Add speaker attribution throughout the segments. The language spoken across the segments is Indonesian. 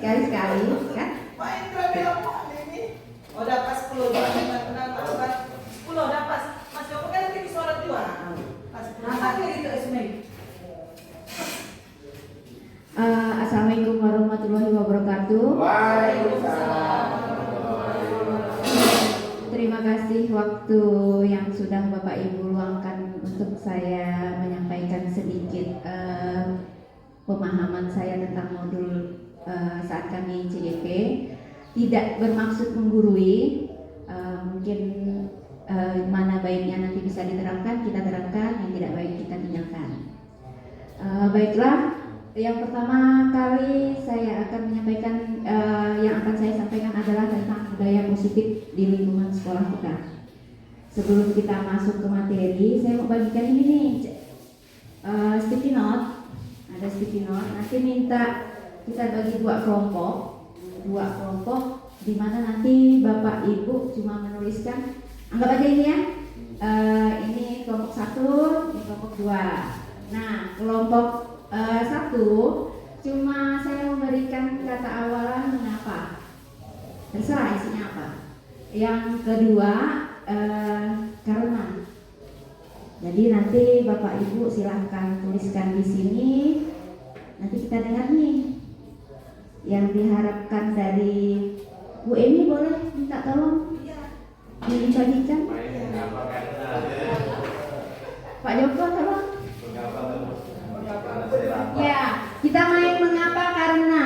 Speaker 1: sekali-sekali kan?
Speaker 2: Pak Indra bilang ini. Oh dapat 10 benar dapat 10 dapat. Mas Joko kan nanti disorot juga. Pas 10. Apa itu Esmei?
Speaker 1: Assalamualaikum warahmatullahi wabarakatuh.
Speaker 3: Waalaikumsalam.
Speaker 1: Terima kasih waktu yang sudah Bapak Ibu luangkan untuk saya menyampaikan sedikit pemahaman saya tentang modul saat kami CGP. Tidak bermaksud menggurui, mungkin mana baiknya nanti bisa diterapkan, kita terapkan, yang tidak baik kita tinggalkan. Baiklah. Yang pertama kali saya akan menyampaikan, yang akan saya sampaikan adalah tentang budaya positif di lingkungan sekolah kita. Sebelum kita masuk ke materi, saya mau bagikan ini nih, sticky note, ada sticky note. Nanti minta kita bagi dua kelompok, di mana nanti Bapak Ibu cuma menuliskan, anggap aja ini ya, ini kelompok 1, ini kelompok 2. Nah, kelompok 1 cuma saya memberikan kata awalan mengapa, terserah isinya apa. Yang kedua karena. Jadi nanti Bapak Ibu silahkan tuliskan di sini. Nanti kita dengar nih yang diharapkan dari Bu Emi. Boleh minta tolong dibagikan. Pak Joko tolong. Ya, kita main mengapa karena.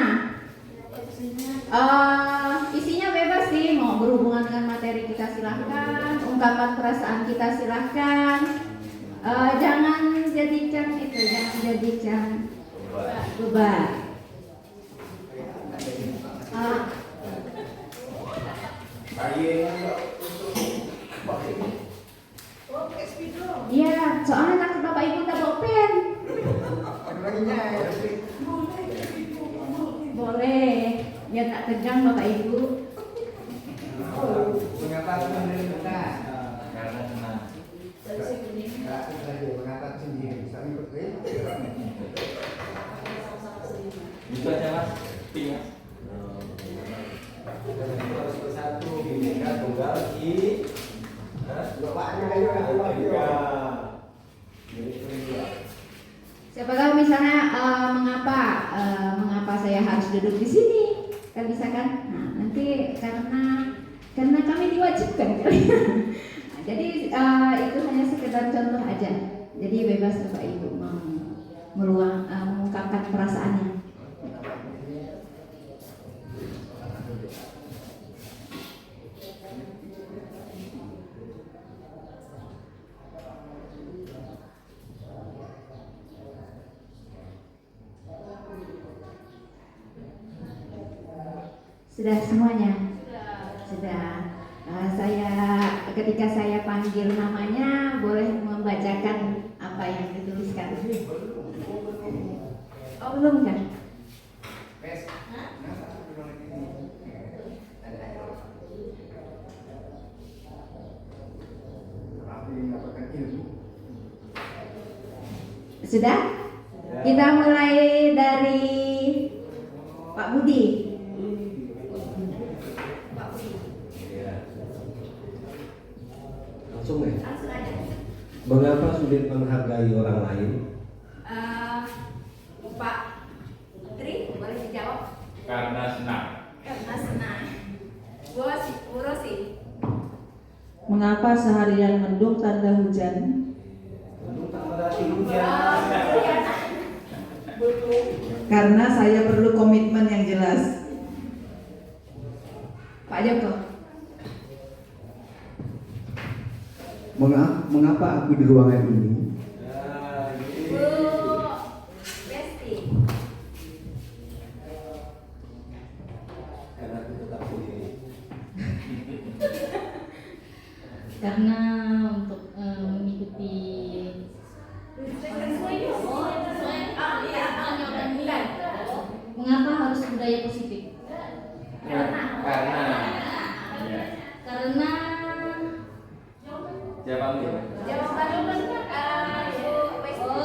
Speaker 1: Isinya bebas sih, mau berhubungan dengan materi kita silahkan, ungkapan perasaan kita silahkan. Jangan jadikan beban. Iya, soalnya takut Bapak Ibu tak bawa pen. Boleh, biar tak tegang Bapak Ibu.
Speaker 3: Mengapa pemerintah? Karena senang. Mengapa sendiri? Itu aja mas, tinggal. Harus bersatu, bineka tunggal ika.
Speaker 1: Siapa tahu misalnya mengapa saya harus duduk di sini, kan bisa kan? Nah, nanti karena kami diwajibkan. Nah, jadi itu hanya sekedar contoh aja. Jadi bebas Bapak Ibu mengungkapkan perasaannya. Sudah semuanya? Sudah. Ketika saya panggil namanya, boleh membacakan apa yang dituliskan. Oh, belum kan? Sudah? Kita mulai dari Pak Budi.
Speaker 4: Langsung ya? Langsung aja. Mengapa sulit menghargai orang lain?
Speaker 1: Pak Tri, boleh dijawab?
Speaker 5: Karena senang.
Speaker 1: Karena senang. Bu Rosi.
Speaker 2: Mengapa seharian mendung tanda hujan? Karena saya perlu komitmen yang jelas.
Speaker 1: Pak Joko.
Speaker 3: Mengapa aku di ruangan ini?
Speaker 1: Bu Besti.
Speaker 4: Karena aku tetap sendiri.
Speaker 6: Karena untuk mengikuti mengapa harus budaya positif?
Speaker 5: Karena ya.
Speaker 6: Karena
Speaker 5: Jawabannya.
Speaker 1: Jawabannya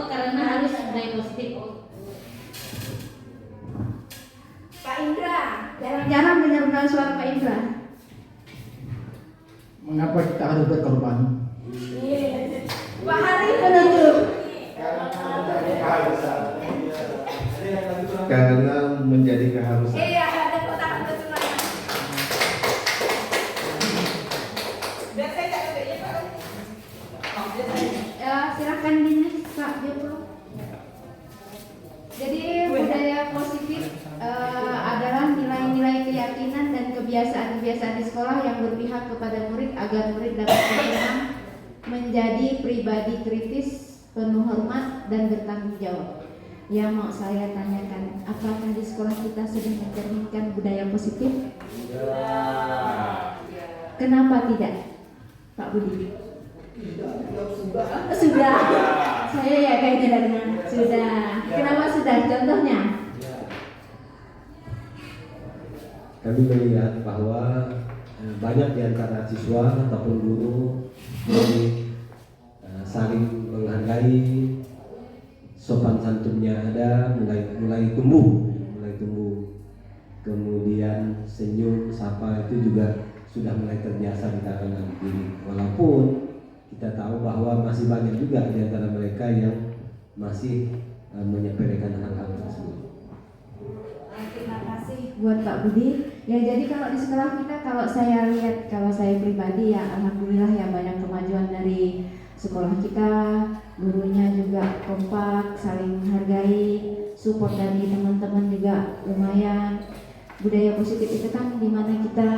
Speaker 6: karena harus budaya positif.
Speaker 1: Pak Indra. Jarang-jarang dengar suara Pak Indra.
Speaker 7: Mengapa kita harus berkorban?
Speaker 1: Pak Hari menuju.
Speaker 4: Karena menjadi keharusan.
Speaker 1: Iya, ada kotak semuanya.
Speaker 2: Biar saya cak ya Pak. Oh, biar saya.
Speaker 1: Silakan ini Pak Joko. Jadi budaya positif adalah nilai-nilai keyakinan dan kebiasaan-kebiasaan di sekolah yang berpihak kepada murid agar murid dapat berkembang menjadi pribadi kritis, penuh hormat dan bertanggung jawab. Yang mau saya tanyakan, apakah di sekolah kita sudah mencerminkan budaya positif? Kenapa tidak, Pak Budi? Sudah. Saya ya kayaknya dari mana? Sudah. Kenapa sudah? Contohnya?
Speaker 4: Kami melihat bahwa banyak di antara siswa ataupun guru saling menghargai, sopan santunnya ada, mulai tumbuh, kemudian senyum, sapa itu juga sudah mulai terbiasa di kalangan diri. Walaupun kita tahu bahwa masih banyak juga di antara mereka yang masih menyepelekan hal-hal tersebut.
Speaker 1: Terima kasih buat Pak Budi. Ya jadi kalau di sekolah kita, kalau saya lihat, kalau saya pribadi ya alhamdulillah ya banyak kemajuan dari sekolah kita. Gurunya juga kompak, saling menghargai, support dari teman-teman juga lumayan. Budaya positif itu kan dimana kita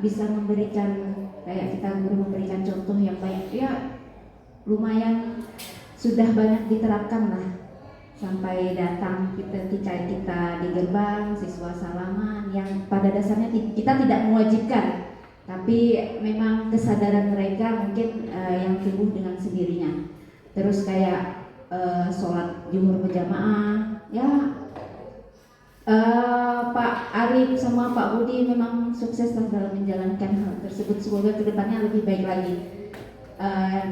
Speaker 1: bisa memberikan, kayak kita guru memberikan contoh yang baik, ya lumayan sudah banyak diterapkan lah. Sampai datang ketika kita di gerbang, siswa salaman, yang pada dasarnya kita tidak mewajibkan, tapi memang kesadaran mereka mungkin yang tumbuh dengan sendirinya. Terus kayak sholat zuhur berjamaah, ya Pak Arif sama Pak Budi memang sukses lah dalam menjalankan hal tersebut. Semoga kedepannya lebih baik lagi.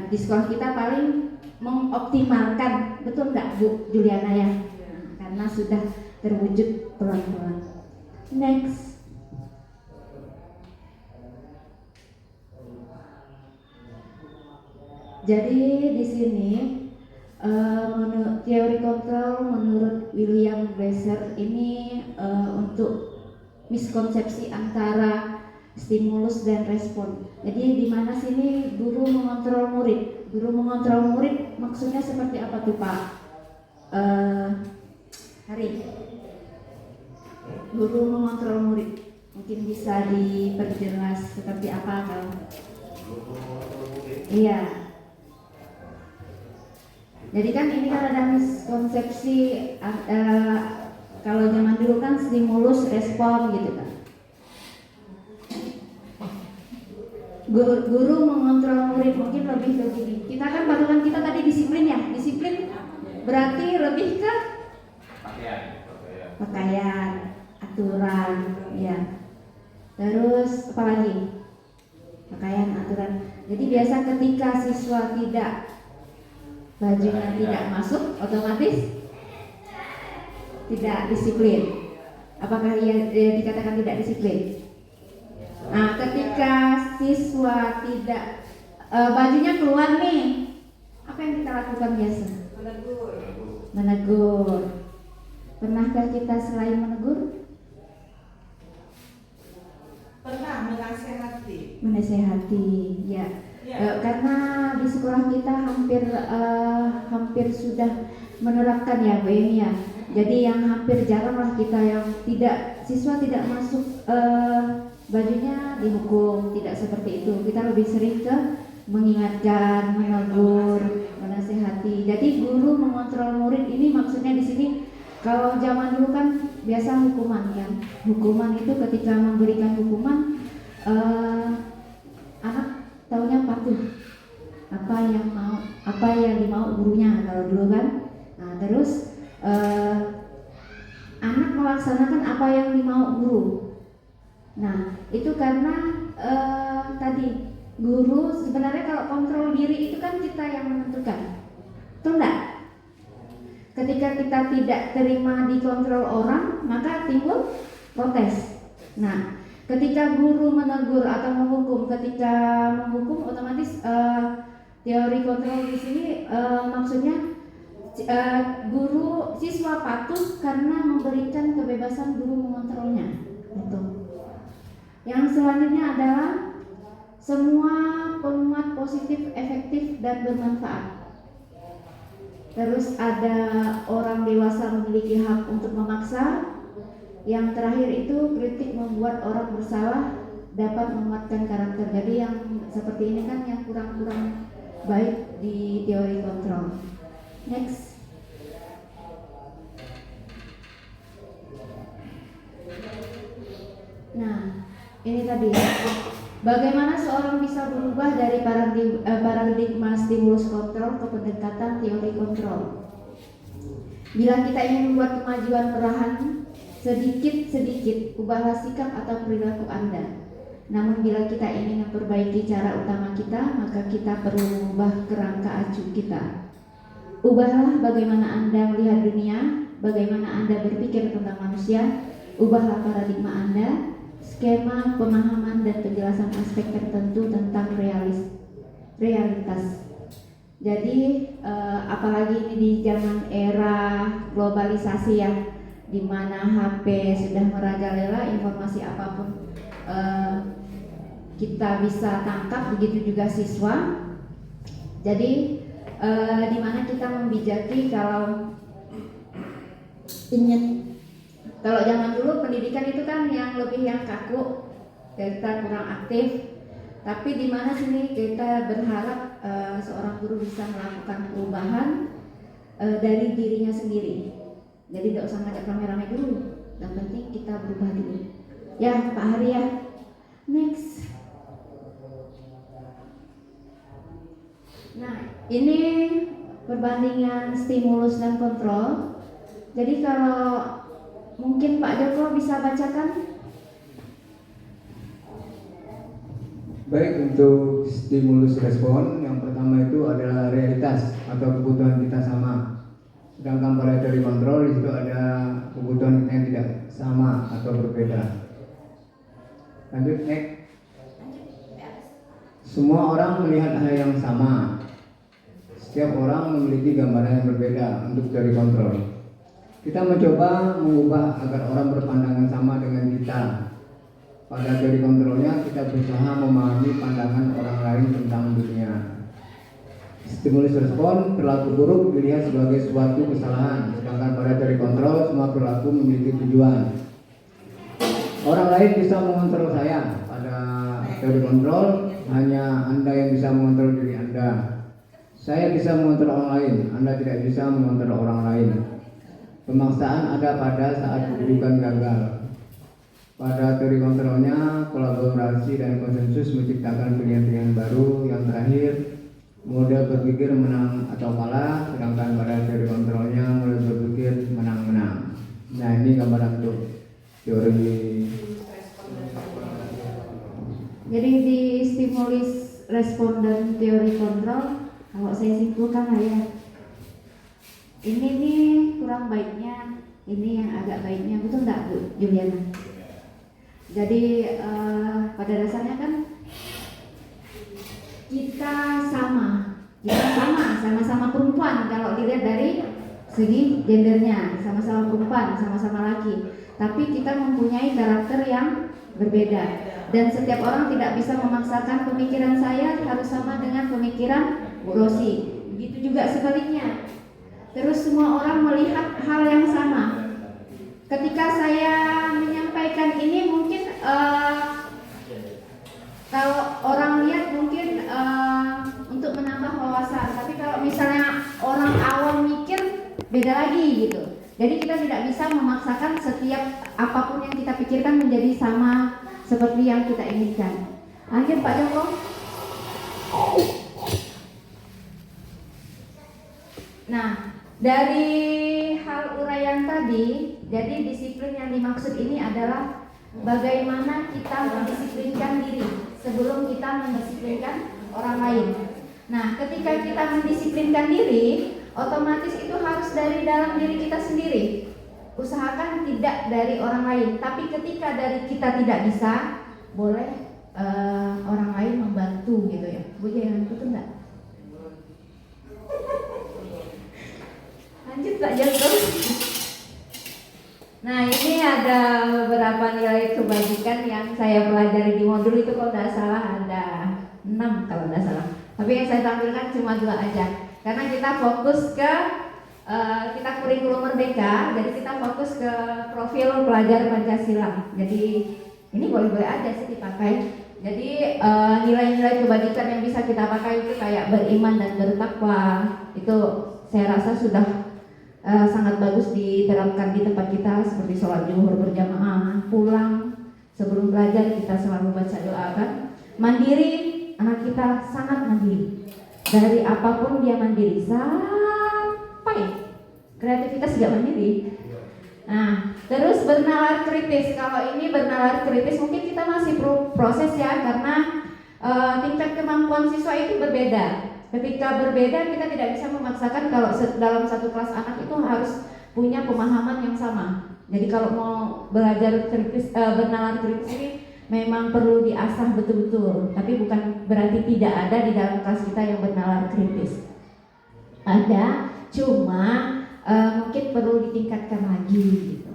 Speaker 1: Di sekolah kita paling mengoptimalkan, betul nggak Bu Juliana ya? Karena sudah terwujud pelan-pelan. Next. Jadi di sini teori kontrol menurut William Glasser ini untuk miskonsepsi antara stimulus dan respon. Jadi di mana sini guru mengontrol murid? Guru mengontrol murid maksudnya seperti apa tuh Pak Hari? Guru mengontrol murid mungkin bisa diperjelas seperti apa kalau? Iya. Jadi kan ini kan ada miskonsepsi kalau zaman dulu kan stimulus respon gitu kan. Guru mengontrol murid mungkin lebih ke gini. Kita kan patokan kita tadi disiplin ya. Disiplin berarti lebih ke pakaian, aturan, ya. Terus apa lagi? Pakaian, aturan. Jadi biasa ketika siswa tidak bajunya tidak masuk, otomatis tidak disiplin. Apakah ia dikatakan tidak disiplin? Nah, ketika siswa tidak bajunya keluar nih, apa yang kita lakukan biasa? Menegur. Pernahkah kita selain menegur?
Speaker 2: Pernah menasehati.
Speaker 1: Menasehati, ya. Karena di sekolah kita hampir sudah menerapkan ya Bu Emi ya. Jadi yang hampir jarang lah kita yang siswa tidak masuk bajunya dihukum, tidak seperti itu. Kita lebih sering ke mengingatkan, menegur, menasehati. Jadi guru mengontrol murid ini maksudnya di sini kalau zaman dulu kan biasa hukuman kan. Hukuman itu ketika memberikan hukuman anak taunya patuh, apa yang dimau gurunya kalau dulu kan. Nah, terus anak melaksanakan apa yang dimau guru. Nah, itu karena tadi guru sebenarnya kalau kontrol diri itu kan kita yang menentukan, betul enggak? Ketika kita tidak terima dikontrol orang, maka timbul protes. Nah, ketika guru menegur atau menghukum, ketika menghukum otomatis teori kontrol di sini maksudnya guru siswa patuh karena memberikan kebebasan guru mengontrolnya. Gitu. Yang selanjutnya adalah semua penguat positif, efektif dan bermanfaat. Terus ada orang dewasa memiliki hak untuk memaksa. Yang terakhir itu kritik membuat orang bersalah dapat menguatkan karakter. Jadi yang seperti ini kan yang kurang-kurang baik di teori kontrol. Next. Nah, ini tadi bagaimana seorang bisa berubah dari paradigma stimulus kontrol ke pendekatan teori kontrol. Bila kita ingin membuat kemajuan perlahan, sedikit-sedikit ubahlah sikap atau perilaku Anda. Namun bila kita ingin memperbaiki cara utama kita, maka kita perlu mengubah kerangka acuh kita. Ubahlah bagaimana Anda melihat dunia, bagaimana Anda berpikir tentang manusia. Ubahlah paradigma Anda, skema pemahaman dan penjelasan aspek tertentu tentang realitas. Jadi apalagi ini di zaman era globalisasi ya, di mana HP sudah merajalela, informasi apapun kita bisa tangkap, begitu juga siswa. Jadi di mana kita membijaki kalau ingin, kalau zaman dulu pendidikan itu kan yang lebih yang kaku, kita kurang aktif. Tapi di mana sini kita berharap seorang guru bisa melakukan perubahan dari dirinya sendiri. Jadi tidak usah ngajak rame-rame dulu, yang penting kita berubah dulu. Ya Pak Hari ya. Next. Nah ini perbandingan stimulus dan kontrol. Jadi kalau mungkin Pak Joko bisa bacakan.
Speaker 8: Baik, untuk stimulus respon yang pertama itu adalah realitas atau kebutuhan kita sama. Sedangkan pada teori kontrol itu ada kebutuhan kita yang tidak sama atau berbeda. Lanjut next. Semua orang melihat hal yang sama. Setiap orang memiliki gambaran yang berbeda untuk teori kontrol. Kita mencoba mengubah agar orang berpandangan sama dengan kita. Pada teori kontrolnya kita berusaha memahami pandangan orang lain tentang dunia. Stimulus respon, perilaku buruk dilihat sebagai suatu kesalahan, sedangkan pada teori kontrol semua perilaku memiliki tujuan. Orang lain bisa mengontrol saya. Pada teori kontrol hanya Anda yang bisa mengontrol diri Anda. Saya bisa mengontrol orang lain, Anda tidak bisa mengontrol orang lain. Pemaksaan ada pada saat kedudukan gagal. Pada teori kontrolnya, kolaborasi dan konsensus menciptakan pilihan-pilihan baru. Yang terakhir, model berpikir menang atau kalah, sedangkan pada teori kontrolnya model berpikir menang-menang. Nah ini gambaran untuk teori.
Speaker 1: Jadi di stimulus respon dan teori kontrol, kalau saya simpulkan lah ya, ini nih kurang baiknya, ini yang agak baiknya, betul nggak Bu Juliana? Jadi pada dasarnya kan kita sama-sama perempuan kalau dilihat dari segi gendernya, sama-sama perempuan, sama-sama laki. Tapi kita mempunyai karakter yang berbeda dan setiap orang tidak bisa memaksakan pemikiran saya harus sama dengan pemikiran Bu Rosi. Begitu juga sebaliknya. Terus semua orang melihat hal yang sama. Ketika saya menyampaikan ini mungkin kalau orang lihat mungkin untuk menambah wawasan, tapi kalau misalnya orang awam mikir beda lagi gitu. Jadi kita tidak bisa memaksakan setiap apapun yang kita pikirkan menjadi sama seperti yang kita inginkan. Lanjut Pak Joko. Nah, dari hal uraian tadi, jadi disiplin yang dimaksud ini adalah bagaimana kita mendisiplinkan diri sebelum kita mendisiplinkan orang lain. Nah, ketika kita mendisiplinkan diri, otomatis itu harus dari dalam diri kita sendiri. usahakan tidak dari orang lain. Tapi ketika dari kita tidak bisa, boleh orang lain membantu gitu ya. Bu jangan betul nggak? Lanjut Pak Joko. Nah ini ada beberapa nilai kebajikan yang saya pelajari di modul itu, kalau tidak salah ada 6 kalau tidak salah. Tapi yang saya tampilkan cuma 2 aja. Karena kita fokus ke kita kurikulum merdeka, jadi kita fokus ke profil pelajar Pancasila. Jadi ini boleh-boleh aja sih dipakai. Jadi nilai-nilai kebajikan yang bisa kita pakai itu kayak beriman dan bertakwa. Itu saya rasa sudah sangat bagus diterapkan di tempat kita, seperti sholat zuhur berjamaah, pulang sebelum belajar kita selalu baca doa kan. Mandiri, anak kita sangat mandiri. Dari apapun dia mandiri, sampai kreativitas juga mandiri. Nah, terus bernalar kritis. Kalau ini bernalar kritis mungkin kita masih proses ya, karena tingkat kemampuan siswa itu berbeda. Ketika berbeda, kita tidak bisa memaksakan kalau dalam satu kelas anak itu harus punya pemahaman yang sama. Jadi kalau mau belajar kritis, bernalar kritis ini memang perlu diasah betul-betul. Tapi bukan berarti tidak ada di dalam kelas kita yang bernalar kritis. Ada, cuma mungkin perlu ditingkatkan lagi gitu.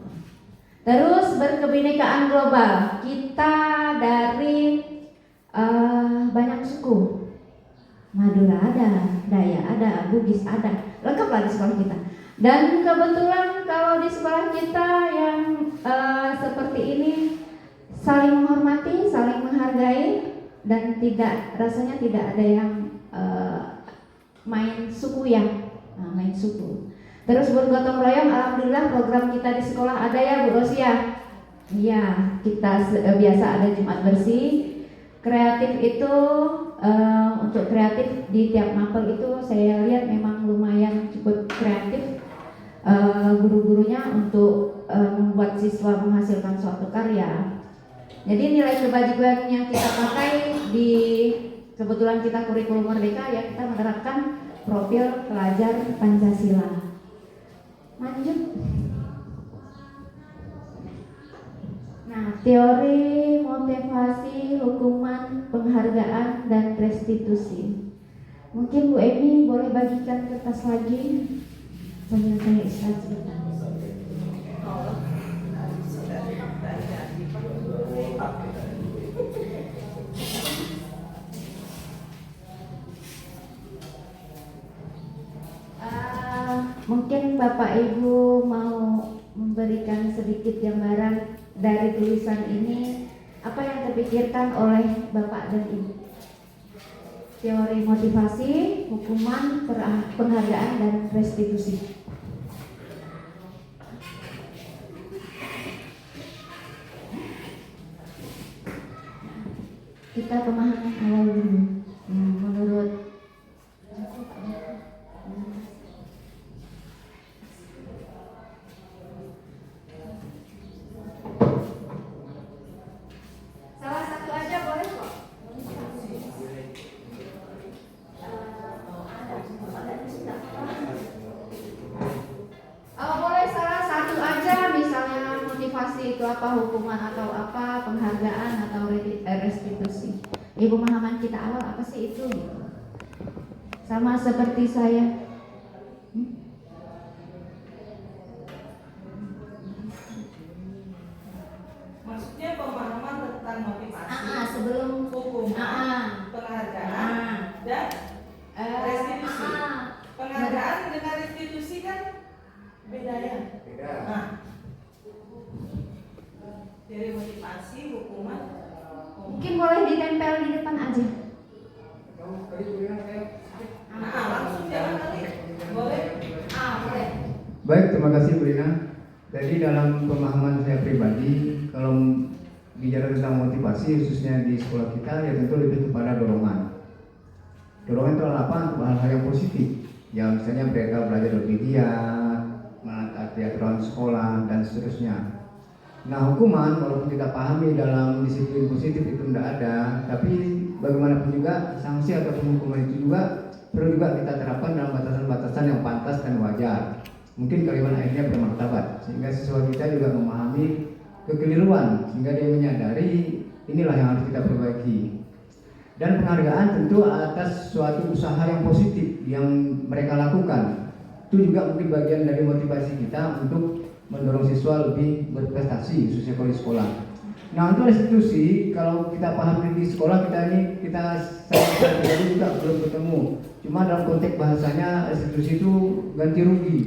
Speaker 1: Terus berkebinekaan global. Kita dari banyak suku. Madura ada, Daya ada, Bugis ada, lengkaplah di sekolah kita. Dan kebetulan kalau di sekolah kita yang seperti ini saling menghormati, saling menghargai, dan rasanya tidak ada yang main suku ya, main suku. Terus bergotong royong, alhamdulillah program kita di sekolah ada ya Bu Rosia. Iya, kita biasa ada Jumat bersih. Kreatif itu untuk kreatif di tiap mapel itu saya lihat memang lumayan cukup kreatif guru-gurunya untuk membuat siswa menghasilkan suatu karya. Jadi nilai kebajikan yang kita pakai di kebetulan kita kurikulum merdeka ya, kita menerapkan profil pelajar Pancasila. Lanjut. Nah, teori, motivasi, hukuman, penghargaan, dan restitusi. Mungkin Bu Emi boleh bagikan kertas lagi sambil saya istirahat sebentar. Mungkin Bapak Ibu mau memberikan sedikit gambaran dari tulisan ini, apa yang terpikirkan oleh Bapak dan Ibu? Teori motivasi, hukuman, penghargaan, dan restitusi. Kita pemahaman awal dulu. Menurut salah satu aja boleh kok. Boleh salah satu aja, misalnya motivasi itu apa, hukuman atau apa, penghargaan atau restitusi. Pemahaman kita awal apa sih itu? Sama seperti saya.
Speaker 2: Maksudnya pemahaman tentang motivasi,
Speaker 1: Sebelum
Speaker 2: hukuman, penghargaan, dan restitusi. Penghargaan dengan restitusi kan beda ya?
Speaker 8: Beda.
Speaker 2: Nah, dari motivasi, hukuman,
Speaker 1: mungkin boleh ditempel di depan aja.
Speaker 2: langsung jalan kali. Boleh?
Speaker 1: Boleh.
Speaker 8: Baik, terima kasih Bu Rina. Jadi dalam pemahaman saya pribadi, kalau bicara tentang motivasi khususnya di sekolah kita, ya tentu lebih kepada dorongan. Dorongan itu adalah apa? Hal-hal yang positif. Ya misalnya mereka belajar lebih giat, menaati aturan sekolah dan seterusnya. Nah hukuman walaupun kita pahami dalam disiplin positif itu tidak ada, tapi bagaimanapun juga sanksi atau hukuman itu juga perlu juga kita terapkan dalam batasan-batasan yang pantas dan wajar. mungkin kalimat akhirnya bermartabat, sehingga siswa kita juga memahami kekeliruan, sehingga dia menyadari inilah yang harus kita perbaiki. Dan penghargaan tentu atas suatu usaha yang positif yang mereka lakukan, itu juga mungkin bagian dari motivasi kita untuk mendorong siswa lebih berprestasi, khususnya kalau di sekolah. Nah, untuk restitusi, kalau kita paham di sekolah saya juga belum ketemu. Cuma dalam konteks bahasanya restitusi itu ganti rugi.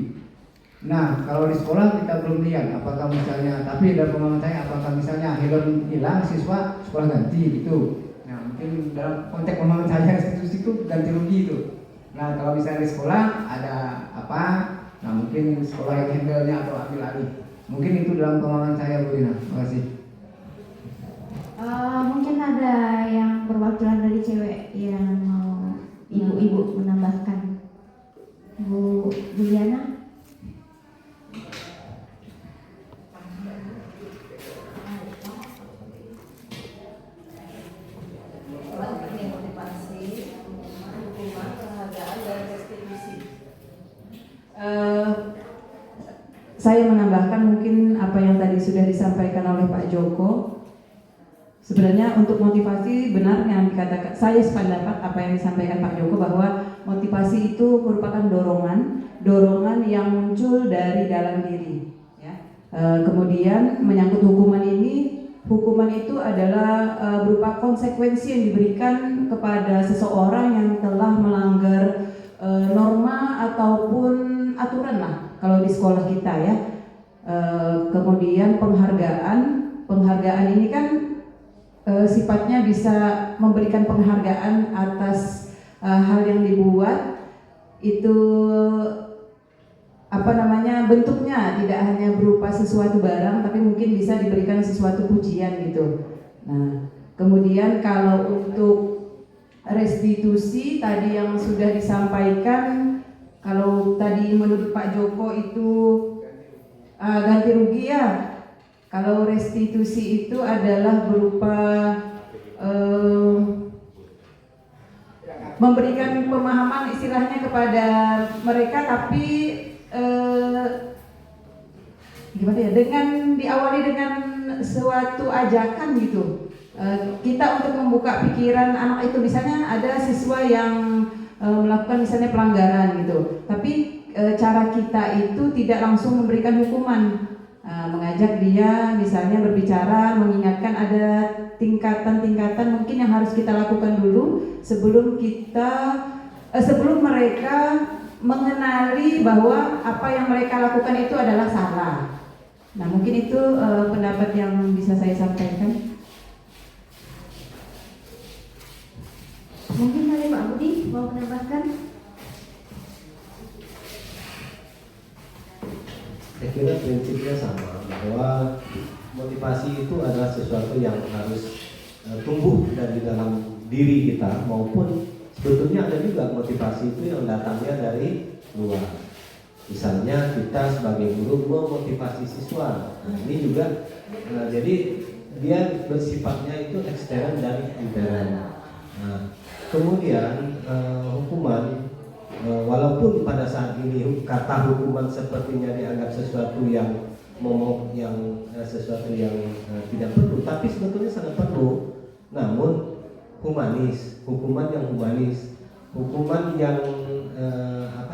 Speaker 8: Nah, kalau di sekolah kita belum lihat apakah misalnya, tapi dalam pengalaman saya apakah misalnya helm hilang siswa sekolah ganti gitu. Nah, mungkin dalam konteks pemahaman saya restitusi itu ganti rugi itu. Nah, kalau misalnya di sekolah ada apa? Nah, mungkin sekolah yang handle-nya atau ambil alih. Mungkin itu dalam pemahaman saya, Bu Rina. Terima kasih.
Speaker 1: Mungkin ada yang perwakilan dari cewek yang mau ibu-ibu menambahkan. Bu Juliana.
Speaker 2: Motivasi, hukuman, penghargaan, dan restitusi.
Speaker 9: Saya menambahkan mungkin apa yang tadi sudah disampaikan oleh Pak Joko. Sebenarnya untuk motivasi benar yang dikatakan, saya sependapat apa yang disampaikan Pak Joko bahwa motivasi itu merupakan dorongan yang muncul dari dalam diri. Ya. Kemudian menyangkut hukuman itu adalah berupa konsekuensi yang diberikan kepada seseorang yang telah melanggar norma ataupun aturan lah kalau di sekolah kita ya. Kemudian penghargaan ini kan sifatnya bisa memberikan penghargaan atas hal yang dibuat itu bentuknya tidak hanya berupa sesuatu barang tapi mungkin bisa diberikan sesuatu pujian gitu. Nah, kemudian kalau untuk restitusi tadi yang sudah disampaikan, kalau tadi menurut Pak Joko itu ganti rugi ya. Kalau restitusi itu adalah berupa memberikan pemahaman istilahnya kepada mereka, tapi gimana ya? Dengan diawali dengan suatu ajakan gitu. Kita untuk membuka pikiran anak itu, misalnya ada siswa yang melakukan misalnya pelanggaran gitu, tapi cara kita itu tidak langsung memberikan hukuman. Mengajak dia misalnya berbicara, mengingatkan ada tingkatan-tingkatan mungkin yang harus kita lakukan dulu sebelum mereka mengenali bahwa apa yang mereka lakukan itu adalah salah. Nah, mungkin itu pendapat yang bisa saya sampaikan.
Speaker 1: Mungkin dari Pak Budi mau menambahkan?
Speaker 4: Saya kira prinsipnya sama, bahwa motivasi itu adalah sesuatu yang harus tumbuh dari dalam diri kita, maupun sebetulnya ada juga motivasi itu yang datangnya dari luar. Misalnya kita sebagai guru memotivasi siswa, nah, ini juga jadi dia bersifatnya itu ekstern dan intern. Nah, kemudian hukuman, walaupun pada saat ini kata hukuman sepertinya dianggap sesuatu yang sesuatu yang tidak perlu, tapi sebetulnya sangat perlu. Namun humanis, hukuman yang humanis, hukuman yang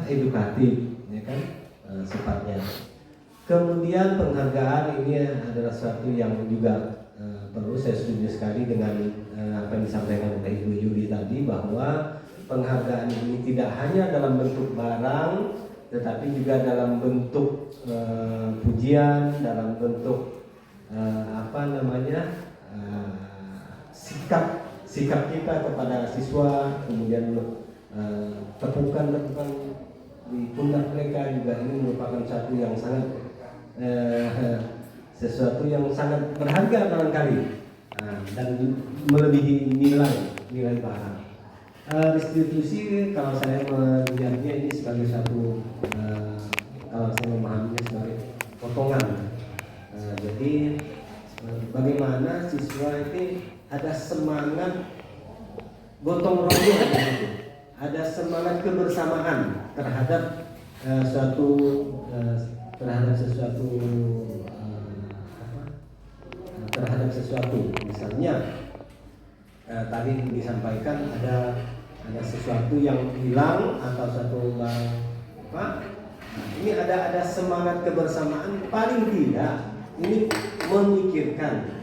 Speaker 4: edukatif, ya kan, sifatnya. Kemudian penghargaan ini adalah sesuatu yang juga perlu. Saya setuju sekali dengan apa yang disampaikan oleh Ibu Yuli tadi, bahwa penghargaan ini tidak hanya dalam bentuk barang, tetapi juga dalam bentuk pujian, dalam bentuk sikap kita kepada siswa, kemudian tepukan di pundak mereka juga. Ini merupakan sesuatu yang sangat berharga barangkali, dan melebihi nilai barang. Restitusi kalau saya melihatnya ini sebagai satu, kalau saya memahaminya sebagai potongan. Jadi bagaimana siswa ini ada semangat gotong royong, ada semangat kebersamaan terhadap suatu terhadap sesuatu terhadap sesuatu, misalnya tadi disampaikan ada sesuatu yang hilang atau suatu apa? Nah, ini ada semangat kebersamaan, paling tidak ini memikirkan,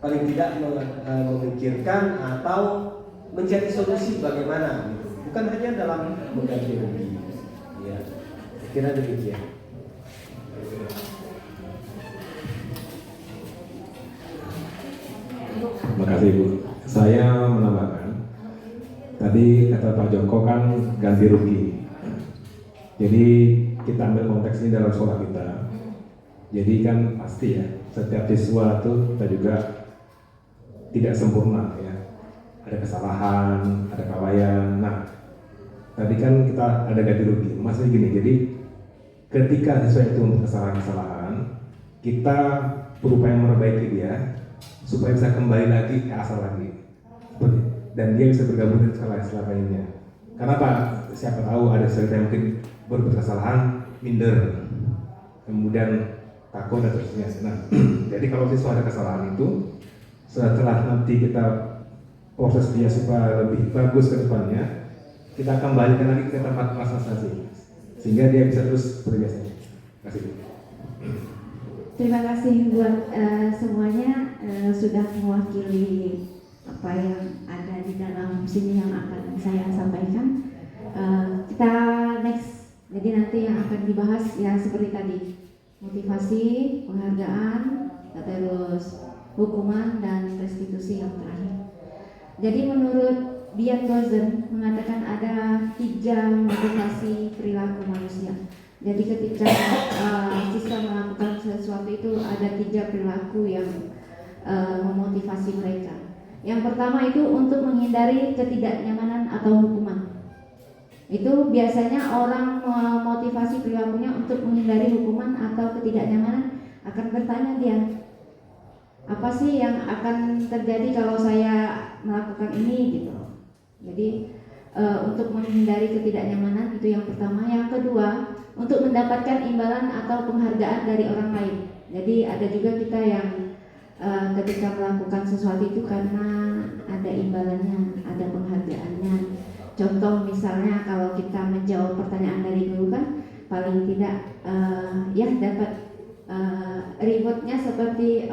Speaker 4: paling tidak memikirkan atau mencari solusi bagaimana, gitu. Bukan hanya dalam mengganti rugi. Ya, saya kira demikian.
Speaker 10: Terima kasih Bu. Saya menambahkan, tadi kata Pak Joko kan ganti rugi. Jadi kita ambil konteks ini dalam sekolah kita. Jadi kan pasti ya, setiap siswa itu kita juga tidak sempurna ya. Ada kesalahan, ada kelalaian. Nah, tadi kan kita ada ganti rugi. Maksudnya gini, jadi ketika siswa itu membuat kesalahan-kesalahan, kita berupaya memperbaiki dia supaya bisa kembali lagi ke asal lagi. Dan dia bisa bergabung dengan sekolah lainnya. Karena Pak, siapa tahu ada sesuatu yang mungkin berbuat kesalahan, minder, kemudian takut dan seterusnya. Nah, jadi kalau siswa ada kesalahan itu, setelah nanti kita proses dia supaya lebih bagus ke depannya, kita kembalikan lagi ke tempat masing-masing, sehingga dia bisa terus berbiasa. Terima kasih.
Speaker 1: Terima kasih buat semuanya sudah mewakili apa yang ada di dalam sini yang akan saya sampaikan. Kita next, jadi nanti yang akan dibahas ya seperti tadi, motivasi, penghargaan, terus hukuman dan restitusi yang terakhir. Jadi menurut Bian Gozen mengatakan ada 3 motivasi perilaku manusia. Jadi ketika siswa melakukan sesuatu itu ada 3 perilaku yang memotivasi mereka. Yang pertama itu untuk menghindari ketidaknyamanan atau hukuman. Itu biasanya orang memotivasi perilakunya untuk menghindari hukuman atau ketidaknyamanan, akan bertanya dia, apa sih yang akan terjadi kalau saya melakukan ini gitu. Jadi untuk menghindari ketidaknyamanan itu yang pertama. Yang kedua, untuk mendapatkan imbalan atau penghargaan dari orang lain. Jadi ada juga kita yang ketika melakukan sesuatu itu karena ada imbalannya, ada penghargaannya. Contoh misalnya kalau kita menjawab pertanyaan dari guru kan paling tidak ya dapat rewardnya seperti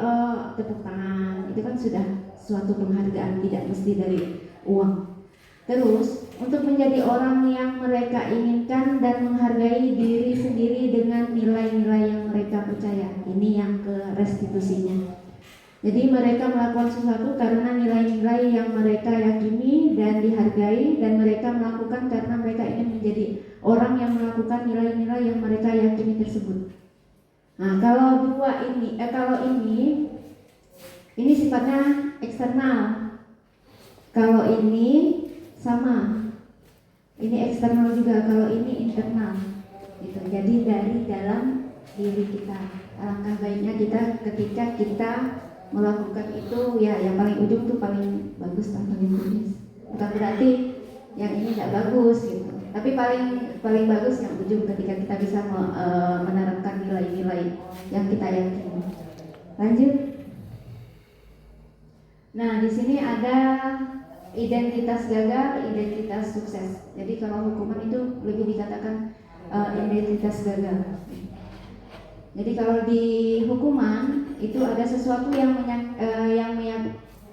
Speaker 1: tepuk tangan, itu kan sudah suatu penghargaan, tidak mesti dari uang. Terus untuk menjadi orang yang mereka inginkan dan menghargai diri sendiri dengan nilai-nilai yang mereka percaya, ini yang ke restitusinya. Jadi mereka melakukan sesuatu karena nilai-nilai yang mereka yakini dan dihargai, dan mereka melakukan karena mereka ingin menjadi orang yang melakukan nilai-nilai yang mereka yakini tersebut. Nah, kalau ini sifatnya eksternal. Kalau ini sama, ini eksternal juga. Kalau ini internal, gitu. Jadi dari dalam diri kita. Alangkah baiknya kita ketika kita melakukan itu ya yang paling ujung tuh paling bagus lah, paling bagus. Bukan berarti yang ini tidak bagus gitu. Tapi paling bagus yang ujung ketika kita bisa menerapkan nilai-nilai yang kita yakini. Lanjut. Nah, di sini ada identitas gagal, identitas sukses. Jadi kalau hukuman itu lebih dikatakan identitas gagal. Jadi kalau di hukuman itu ada sesuatu yang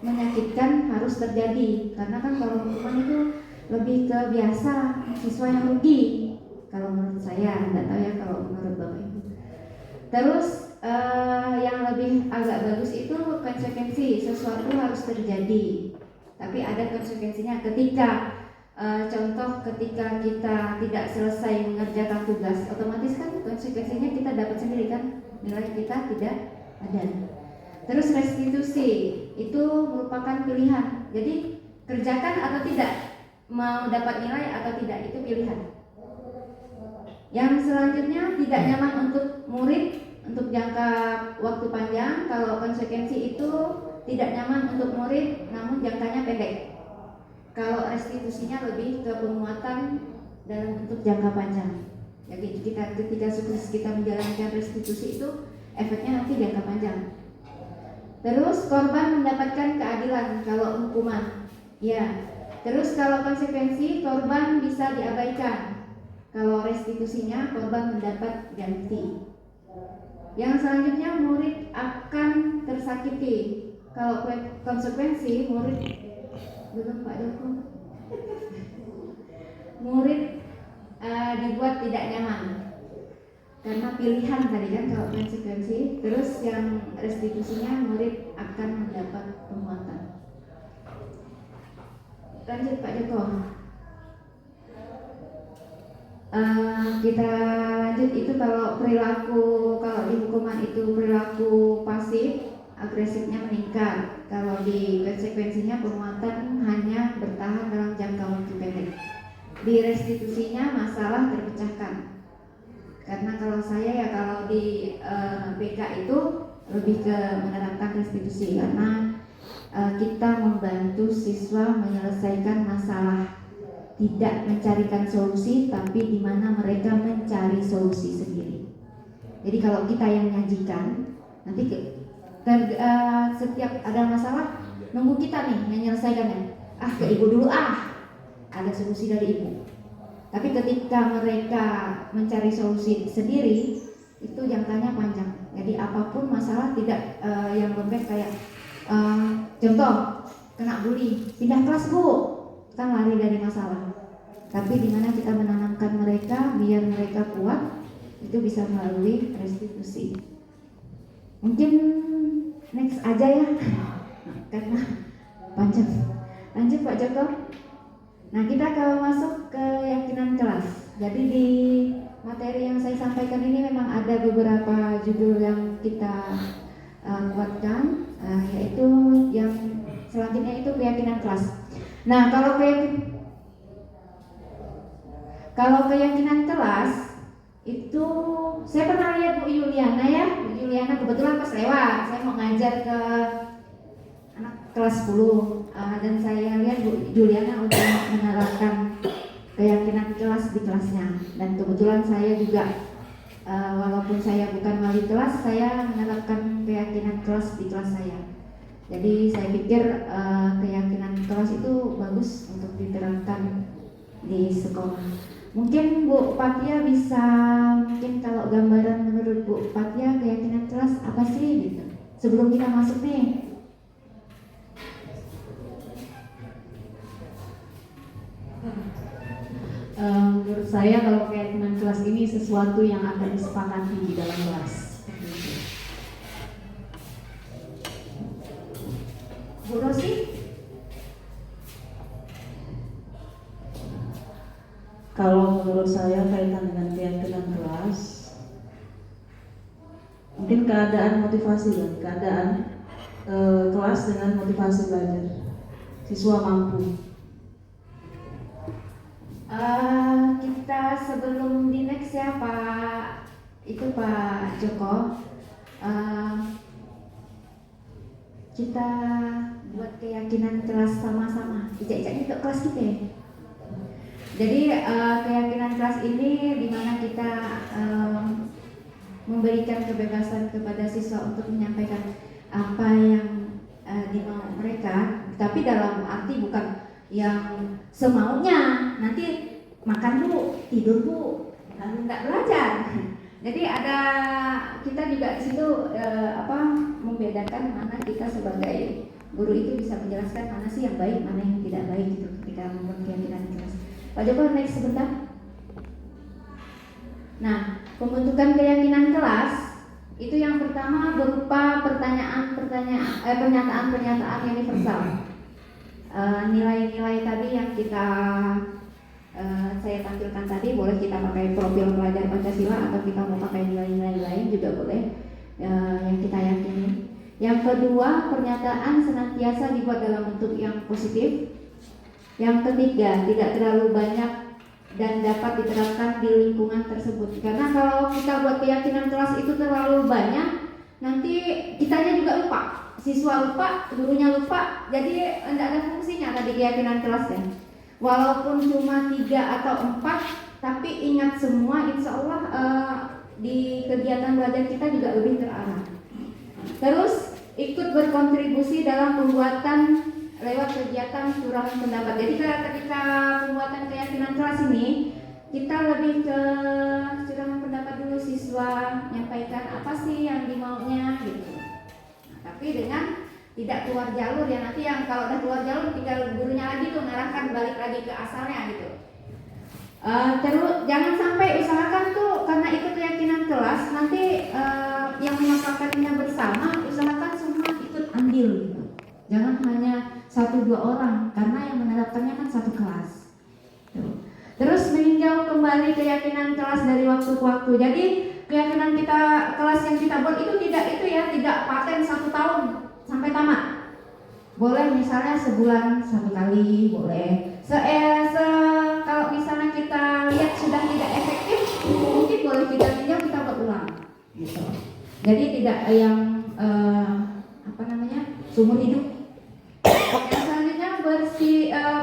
Speaker 1: menyakitkan harus terjadi, karena kan kalau hukuman itu lebih ke biasa siswa yang rugi. Kalau menurut saya, nggak tahu ya kalau menurut Bapak Ibu. Terus yang lebih agak bagus itu konsekuensi, sesuatu harus terjadi, tapi ada konsekuensinya ketika contoh ketika kita tidak selesai mengerjakan tugas, otomatis kan konsekuensinya kita dapat sendiri kan, nilai kita tidak ada. Terus restitusi itu merupakan pilihan, jadi kerjakan atau tidak, mau dapat nilai atau tidak, itu pilihan. Yang selanjutnya tidak nyaman untuk murid untuk jangka waktu panjang. Kalau konsekuensi itu tidak nyaman untuk murid namun jangkanya pendek. Kalau restitusinya lebih ke penguatan dalam bentuk jangka panjang. Jadi ketika sukses kita menjalankan restitusi itu efeknya nanti jangka panjang. Terus korban mendapatkan keadilan kalau hukuman, ya. Terus kalau konsekuensi korban bisa diabaikan. Kalau restitusinya korban mendapat ganti. Yang selanjutnya murid akan tersakiti. Kalau konsekuensi murid belum Pak Joko. Murid dibuat tidak nyaman karena pilihan tadi kan kalau konsekuensi. Terus yang restitusinya murid akan mendapat penguatan. Lanjut Pak Joko. Kita lanjut itu kalau di hukuman itu perilaku pasif, agresifnya meningkat. Kalau di konsekuensinya penguatan hanya bertahan dalam jangka waktu pendek. Di restitusinya masalah terpecahkan. Karena kalau di BK itu lebih ke menerapkan restitusi karena kita membantu siswa menyelesaikan masalah, tidak mencarikan solusi, tapi di mana mereka mencari solusi sendiri. Jadi kalau kita yang nyajikan, nanti setiap ada masalah nunggu kita nih yang menyelesaikannya. Ke ibu dulu ada solusi dari ibu. Tapi ketika mereka mencari solusi sendiri, itu jangkanya panjang. Jadi apapun masalah tidak yang lembek kayak contoh kena bully, pindah kelas Bu, kan lari dari masalah. Tapi di mana kita menanamkan mereka biar mereka kuat, itu bisa melalui restitusi. Mungkin next aja ya, karena panjang. Lanjut Pak Joko. Nah, kita kalau masuk ke keyakinan kelas. Jadi di materi yang saya sampaikan ini memang ada beberapa judul yang kita kuatkan, yaitu yang selanjutnya itu keyakinan kelas. Nah, kalau keyakinan kelas itu saya pernah lihat Bu Yuliana ya. Bu Yuliana kebetulan pas lewat, saya mau ngajar ke anak kelas 10 dan saya lihat Bu Juliana udah menerapkan keyakinan kelas di kelasnya. Dan kebetulan saya juga walaupun saya bukan wali kelas, saya menerapkan keyakinan kelas di kelas saya. Jadi saya pikir keyakinan kelas itu bagus untuk diterapkan di sekolah. Mungkin Bu Patia bisa, mungkin kalau gambaran menurut Bu Patia keyakinan kelas apa sih gitu sebelum kita masuk nih.
Speaker 9: Menurut saya kalau keyakinan kelas ini sesuatu yang akan disepakati di dalam kelas.
Speaker 1: Bu Rosi?
Speaker 11: Kalau menurut saya kaitan dengan keyakinan kelas, mungkin keadaan motivasi kan, keadaan kelas dengan motivasi belajar, siswa mampu.
Speaker 1: Kita sebelum di next ya Pak Joko, kita buat keyakinan kelas sama-sama, ijak-ijaknya untuk kelas kita ya. Jadi keyakinan kelas ini dimana kita memberikan kebebasan kepada siswa untuk menyampaikan apa yang dimau mereka, tapi dalam arti bukan yang semaunya, nanti makan Bu, tidur Bu, lalu nggak belajar. Jadi ada kita juga di situ membedakan mana kita sebagai guru itu bisa menjelaskan mana sih yang baik, mana yang tidak baik gitu ketika membuat keyakinan kelas. Pak Joko next sebentar. Nah, pembentukan keyakinan kelas itu yang pertama berupa pernyataan-pernyataan universal. Nilai-nilai tadi yang saya tampilkan tadi, boleh kita pakai profil pelajar Pancasila atau kita mau pakai nilai-nilai lain juga boleh, yang kita yakini. Yang kedua, pernyataan senantiasa dibuat dalam bentuk yang positif. Yang ketiga, tidak terlalu banyak dan dapat diterapkan di lingkungan tersebut. Karena kalau kita buat keyakinan kelas itu terlalu banyak, nanti kitanya juga lupa, siswa lupa, gurunya lupa, jadi tidak ada fungsinya tadi keyakinan kelasnya. Walaupun cuma 3 atau 4, Tapi ingat semua, insya Allah di kegiatan belajar kita juga lebih terarah. Terus ikut berkontribusi dalam pembuatan lewat kegiatan curahan pendapat. Jadi ketika pembuatan keyakinan kelas ini, kita lebih ke curahan pendapat dulu, siswa menyampaikan apa sih yang dimaunya gitu. Nah, tapi dengan tidak keluar jalur ya, nanti yang kalau udah keluar jalur tinggal gurunya lagi tuh ngarahkan balik lagi ke asalnya gitu. Terus jangan sampai usahakan tuh karena ikut keyakinan kelas nanti yang mengapakannya bersama, usahakan semua ikut andil gitu. Jangan hanya 1-2 orang karena yang menerapkannya kan satu kelas. Terus meninjau kembali keyakinan kelas dari waktu ke waktu. Jadi keyakinan kita kelas yang kita buat itu tidak paten 1 tahun sampai tamat. Boleh misalnya sebulan 1 kali, boleh. Kalau misalnya kita lihat sudah tidak efektif, mungkin boleh kita tinjau, kita buat ulang. Gitu. Jadi tidak yang seumur hidup. Yang selanjutnya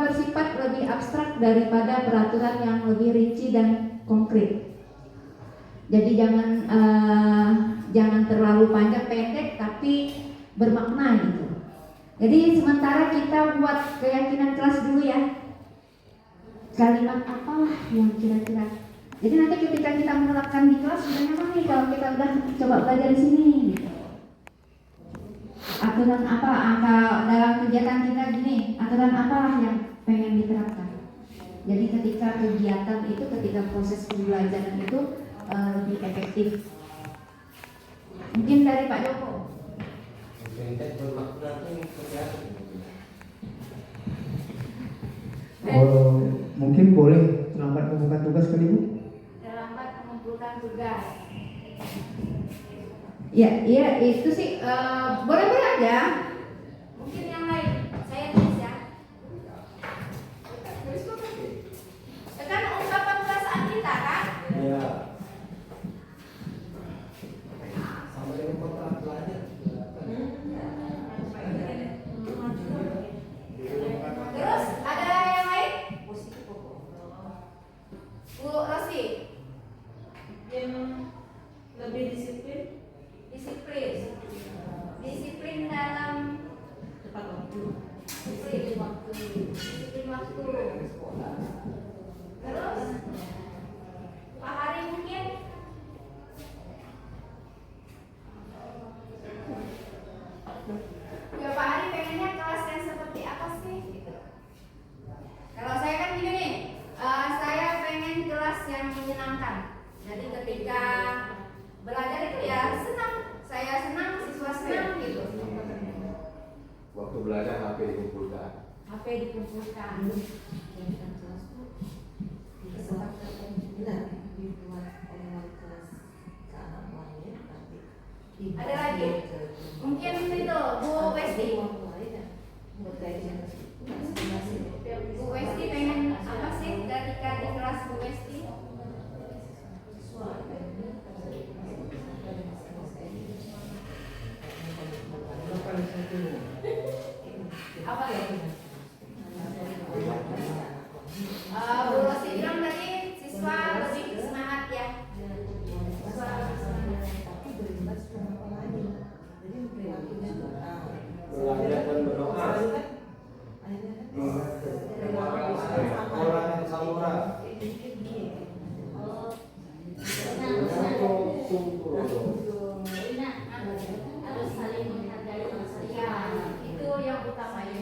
Speaker 1: bersifat lebih abstrak daripada peraturan yang lebih rinci dan konkret. Jadi jangan terlalu panjang pendek tapi bermakna gitu. Jadi sementara kita buat keyakinan kelas dulu ya. Kalimat apalah yang kira-kira. Jadi nanti ketika kita menerapkan di kelas sebenarnya apa nih kalau kita udah coba belajar di sini gitu. Aturan apa dalam kegiatan kita gini, aturan apalah yang pengen diterapkan. Jadi ketika kegiatan itu, ketika proses pembelajaran itu lebih efektif. Mungkin dari Pak Joko.
Speaker 7: Mungkin boleh terlambat membuka tugas kali Bu?
Speaker 1: Terlambat mengumpulkan tugas. Ya itu sih boleh-boleh aja. Mungkin yang lain saya tulis ya. Kan ungkapan perasaan kita kan?
Speaker 4: Iya.
Speaker 1: Terus ada yang lain? Bu Rosi.
Speaker 2: Yang lebih disiplin.
Speaker 1: Disiplin dalam
Speaker 2: Tepat waktu.
Speaker 1: disiplin waktu. Terus Pak Hari mungkin ya Pak Hari pengennya kelas yang seperti apa sih gitu. Kalau saya kan gini nih, saya pengen kelas yang menyenangkan. Jadi ketika belajar itu ya senang, saya senang, siswa senang gitu.
Speaker 3: Waktu belajar HP dikumpulkan.
Speaker 1: HP dikumpulkan. Ada lagi? Mungkin itu Bu Westi. Bu Westi pengen apa sih ketika di kelas Bu Westi? Apa ya? Bu Rosi bilang tadi siswa lebih semangat ya. Siswa lebih semangat.
Speaker 4: Belajar dan berdoa. Orang yang samura.
Speaker 6: Harus saling menghargai manusia.
Speaker 1: Ya, itu yang utama ya.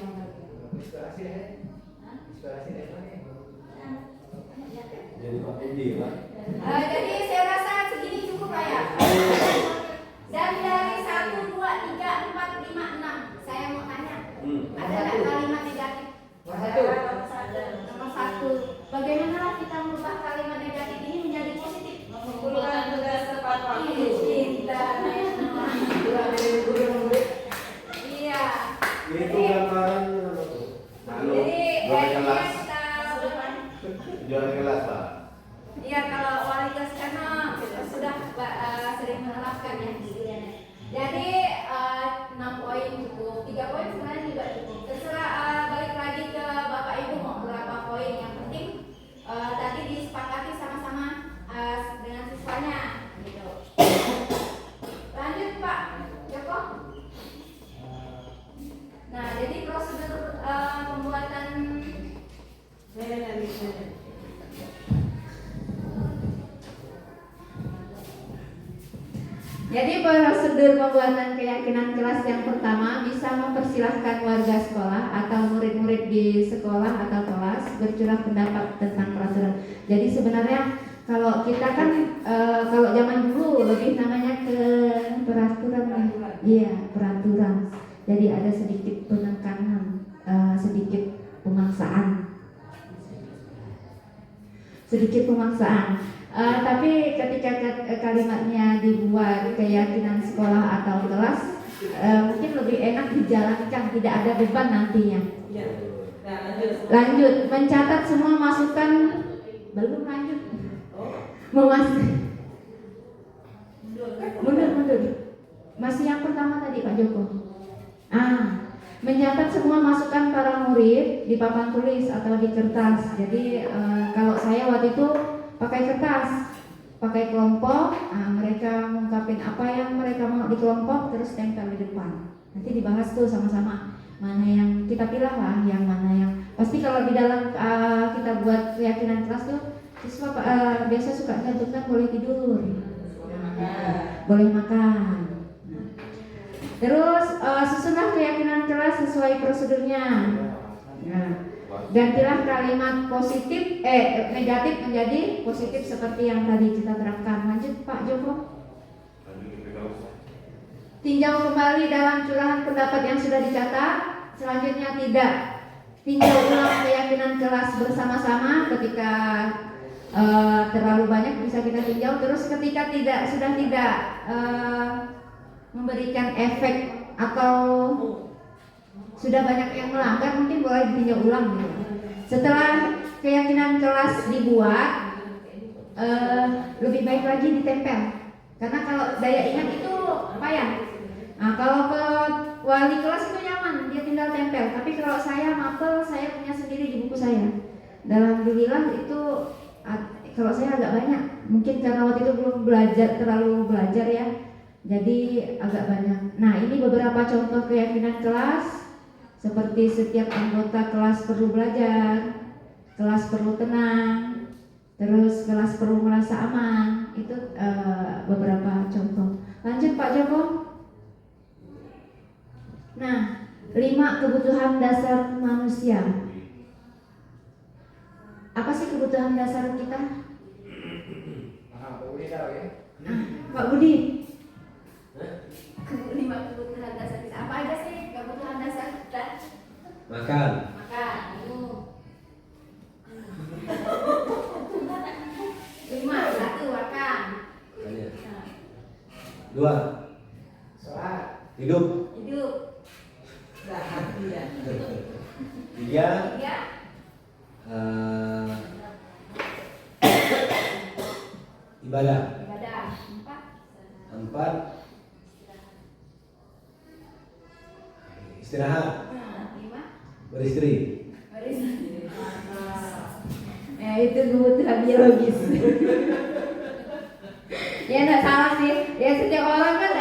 Speaker 4: Jadi Pak Edi lah.
Speaker 1: Jadi saya rasa segini cukup lah ya. Dan dari 1, 2, 3, 4, 5, 6 saya mau tanya, ada nggak kalimat negatif? Nomor 1. Bagaimana kita merubah kalimat negatif ini menjadi positif?
Speaker 2: Mengumpulkan tugas tepat waktu.
Speaker 1: Iya.
Speaker 4: Itu gambaran
Speaker 1: Jadi kayaknya kita
Speaker 3: Juara kelas Pak.
Speaker 1: iya kalau wali kelas karena sudah sering menerapkan ya. Jadi 6 poin cukup, 3 poin sebenarnya juga cukup. Terserah balik lagi ke Bapak Ibu mau berapa poin. Yang penting tadi disepakati sama prosedur pembuatan. Jadi prosedur pembuatan keyakinan kelas yang pertama bisa mempersilahkan warga sekolah atau murid-murid di sekolah atau kelas bercurah pendapat tentang peraturan. Jadi sebenarnya kalau kita kan kalau zaman dulu lebih namanya ke peraturan, iya peraturan. Jadi ada sedikit penekanan, sedikit pemaksaan. Tapi ketika kalimatnya dibuat keyakinan sekolah atau kelas, mungkin lebih enak dijalankan, tidak ada beban nantinya. Lanjut, mencatat semua masukan. Belum lanjut. Mundur. Masih yang pertama tadi Pak Joko. Mencatat semua masukan para murid di papan tulis atau di kertas. Jadi kalau saya waktu itu pakai kertas, pakai kelompok, mereka mengungkapin apa yang mereka mau di kelompok, terus tempel di depan. Nanti dibahas tuh sama-sama mana yang kita pilih lah, yang mana yang pasti kalau di dalam kita buat keyakinan kelas tuh siswa biasa suka cantumkan boleh tidur, boleh makan. Terus susunlah keyakinan kelas sesuai prosedurnya. Gantilah kalimat negatif menjadi positif seperti yang tadi kita terangkan. Lanjut Pak Joko. Tinjau kembali dalam curahan pendapat yang sudah dicatat. Selanjutnya tidak. Tinjau ulang keyakinan kelas bersama-sama. Ketika terlalu banyak bisa kita tinjau. Terus ketika sudah tidak memberikan efek atau sudah banyak yang melanggar, mungkin boleh ditinjau ulang gitu. Setelah keyakinan kelas dibuat, lebih baik lagi ditempel, karena kalau daya ingat itu payah. Kalau ke wali kelas itu nyaman, dia tinggal tempel. Tapi kalau saya mapel, saya punya sendiri di buku saya. Alhamdulillah itu kalau saya agak banyak, mungkin karena waktu itu belum terlalu belajar ya, jadi agak banyak. Nah, ini beberapa contoh keyakinan kelas. Seperti setiap anggota kelas perlu belajar, kelas perlu tenang, terus kelas perlu merasa aman. Itu beberapa contoh. Lanjut Pak Joko. Nah, 5 kebutuhan dasar manusia. Apa sih kebutuhan dasar kita? Pak Budi. 5 kebutuhan dasar kita. Apa aja sih kebutuhan dasar kita?
Speaker 4: Makan.
Speaker 1: Lima, 1 makan.
Speaker 4: 2 hidup. 3 ibadah. 4 istirahat.
Speaker 1: 5
Speaker 4: beristri.
Speaker 1: Itu kebutuhan biologis. Ya enggak salah sih. Ya setiap orang kan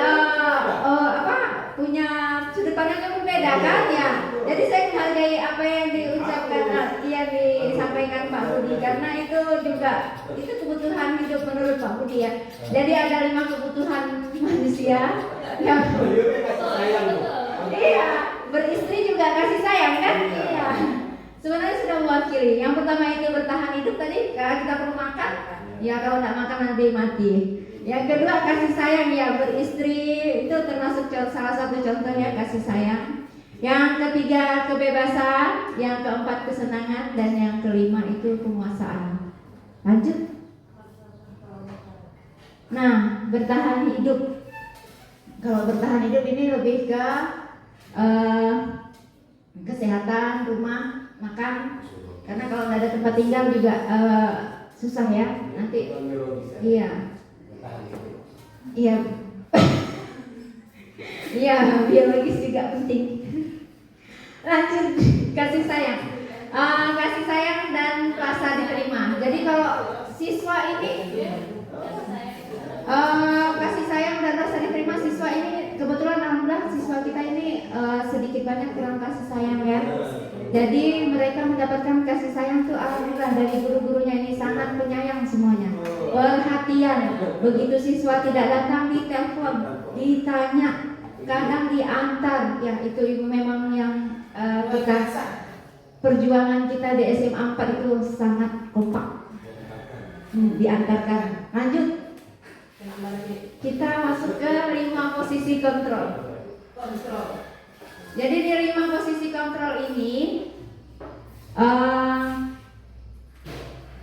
Speaker 1: punya sudut pandang yang berbeda kan ya. Jadi saya menghargai apa yang diucapkan yang disampaikan Pak Budi, karena itu juga kebutuhan hidup menurut Pak Budi ya. Jadi ada 5 kebutuhan manusia yang iya, beristri juga kasih sayang kan? Iya. Sebenarnya sudah mewakili. Yang pertama itu bertahan hidup tadi, kita perlu makan. Ya kalau tidak makan nanti mati. Yang kedua kasih sayang ya, beristri itu termasuk salah satu contohnya kasih sayang. Yang ketiga kebebasan, yang keempat kesenangan, dan yang kelima itu penguasaan. Lanjut. Nah, bertahan hidup. Kalau bertahan hidup ini lebih ke kesehatan, rumah, makan. Karena kalau nggak ada tempat tinggal juga susah ya. Nanti iya. Iya. Iya, biologis juga penting. Lanjut, kasih sayang. Kasih sayang dan rasa diterima. Jadi kalau siswa ini kasih sayang dan rasa diterima, siswa ini kebetulan alhamdulillah alhamdulillah siswa kita ini sedikit banyak kurang kasih sayang ya. Jadi mereka mendapatkan kasih sayang tuh alhamdulillah dari guru-gurunya ini sangat penyayang semuanya. Perhatian, begitu siswa tidak datang ditelepon, ditanya, kadang diantar. Ya itu ibu memang yang kita perjuangan kita di SMA 4 itu sangat kompak. Diantarkan. Lanjut. Kita masuk ke 5 posisi kontrol. Jadi di 5 posisi kontrol ini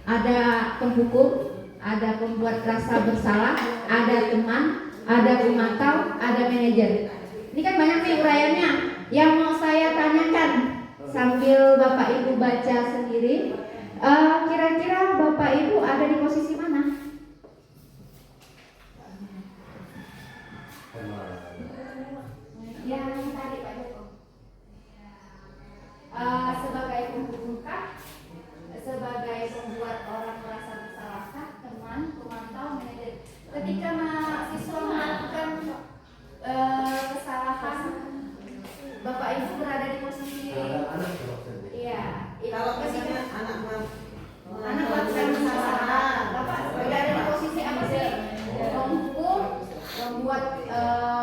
Speaker 1: ada penghukum, ada pembuat rasa bersalah, ada teman, ada pemantau, ada manajer. Ini kan banyak nih uraiannya. Yang mau saya tanyakan sambil Bapak Ibu baca sendiri, kira-kira Bapak Ibu ada di posisi mana? Yang tadi Pak Joko. Sebagai pembuka, sebagai pembuat orang merasa bersalah, teman, pemantau, manajer. Ketika mahasiswa melakukan kesalahan, Bapak Ibu berada di posisi iya.
Speaker 2: Kalau misalnya anak
Speaker 1: melakukan kesalahan, Bapak berada di posisi apa sih? Menghukum, membuat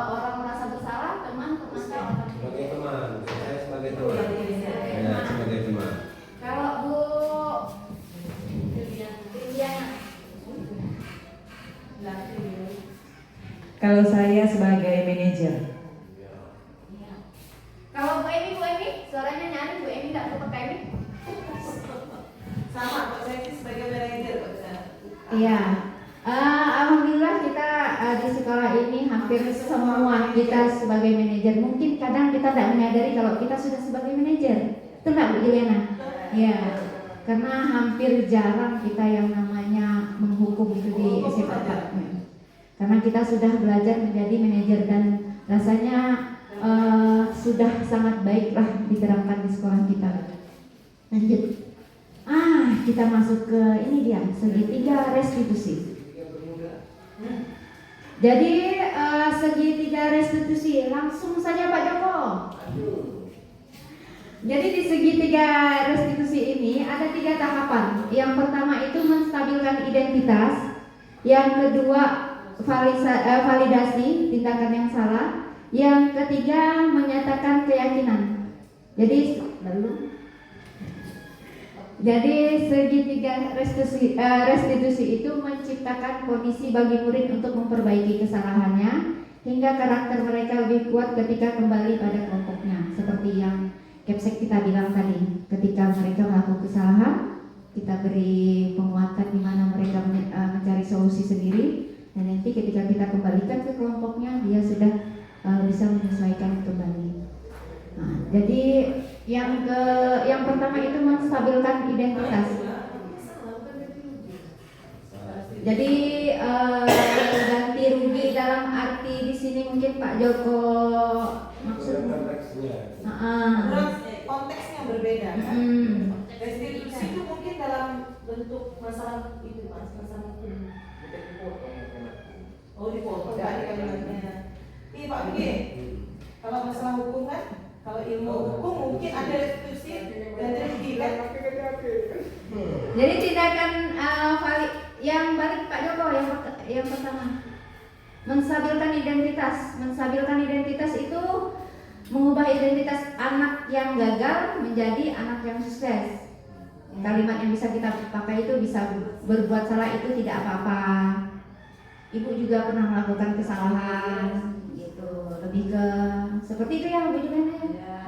Speaker 1: orang merasa bersalah, teman, pemantau.
Speaker 4: Sebagai teman, saya sebagai teman. Ya, sebagai teman.
Speaker 1: Kalau Bu Viviana.
Speaker 9: Kalau saya sebagai manajer.
Speaker 1: Kalau Bu Emi, suaranya nyaring, Bu Emi nggak perlu pakai mic.
Speaker 2: sama Pak saya sih sebagai manajer Pak.
Speaker 1: Iya. Alhamdulillah kita di sekolah ini hampir semua kita sebagai manajer. Mungkin kadang kita tidak menyadari kalau kita sudah sebagai manajer. Itu nggak Bu Juliana? Iya. Karena hampir jarang kita yang namanya menghukum itu di SMA 4. Karena kita sudah belajar menjadi manajer dan rasanya sudah sangat baiklah diterapkan di sekolah kita. Lanjut. Kita masuk ke ini dia, segitiga restitusi. Jadi segitiga restitusi, langsung saja Pak Joko. Jadi di segitiga restitusi ini ada 3 tahapan. Yang pertama itu menstabilkan identitas, yang kedua validasi tindakan yang salah, yang ketiga menyatakan keyakinan. Jadi segitiga restitusi itu menciptakan kondisi bagi murid untuk memperbaiki kesalahannya hingga karakter mereka lebih kuat ketika kembali pada kelompoknya. Seperti yang Kepsek kita bilang tadi, ketika mereka melakukan kesalahan, kita beri penguatan di mana mereka mencari solusi sendiri, dan nanti ketika kita kembalikan ke kelompoknya, dia sudah bisa menyesuaikan kembali. Nah, jadi yang pertama itu menstabilkan identitas. Jadi ganti rugi dalam arti di sini mungkin Pak Joko maksudnya.
Speaker 2: Konteksnya berbeda kan. Restitusi itu mungkin dalam bentuk masalah itu Mas, masalah hukum. Oh dipotong tadi kalimatnya. Iya Pak Bigi. Kalau masalah hukum kan, kalau ilmu hukum mungkin ada restitusi dan rugi kan.
Speaker 1: Jadi tindakan yang balik Pak Joko yang pertama menstabilkan identitas. Menstabilkan identitas itu mengubah identitas anak yang gagal menjadi anak yang sukses. Kalimat yang bisa kita pakai itu bisa berbuat salah itu tidak apa-apa. Ibu juga pernah melakukan kesalahan, gitu. Lebih ke seperti itu ya Bu Juliana. Ya.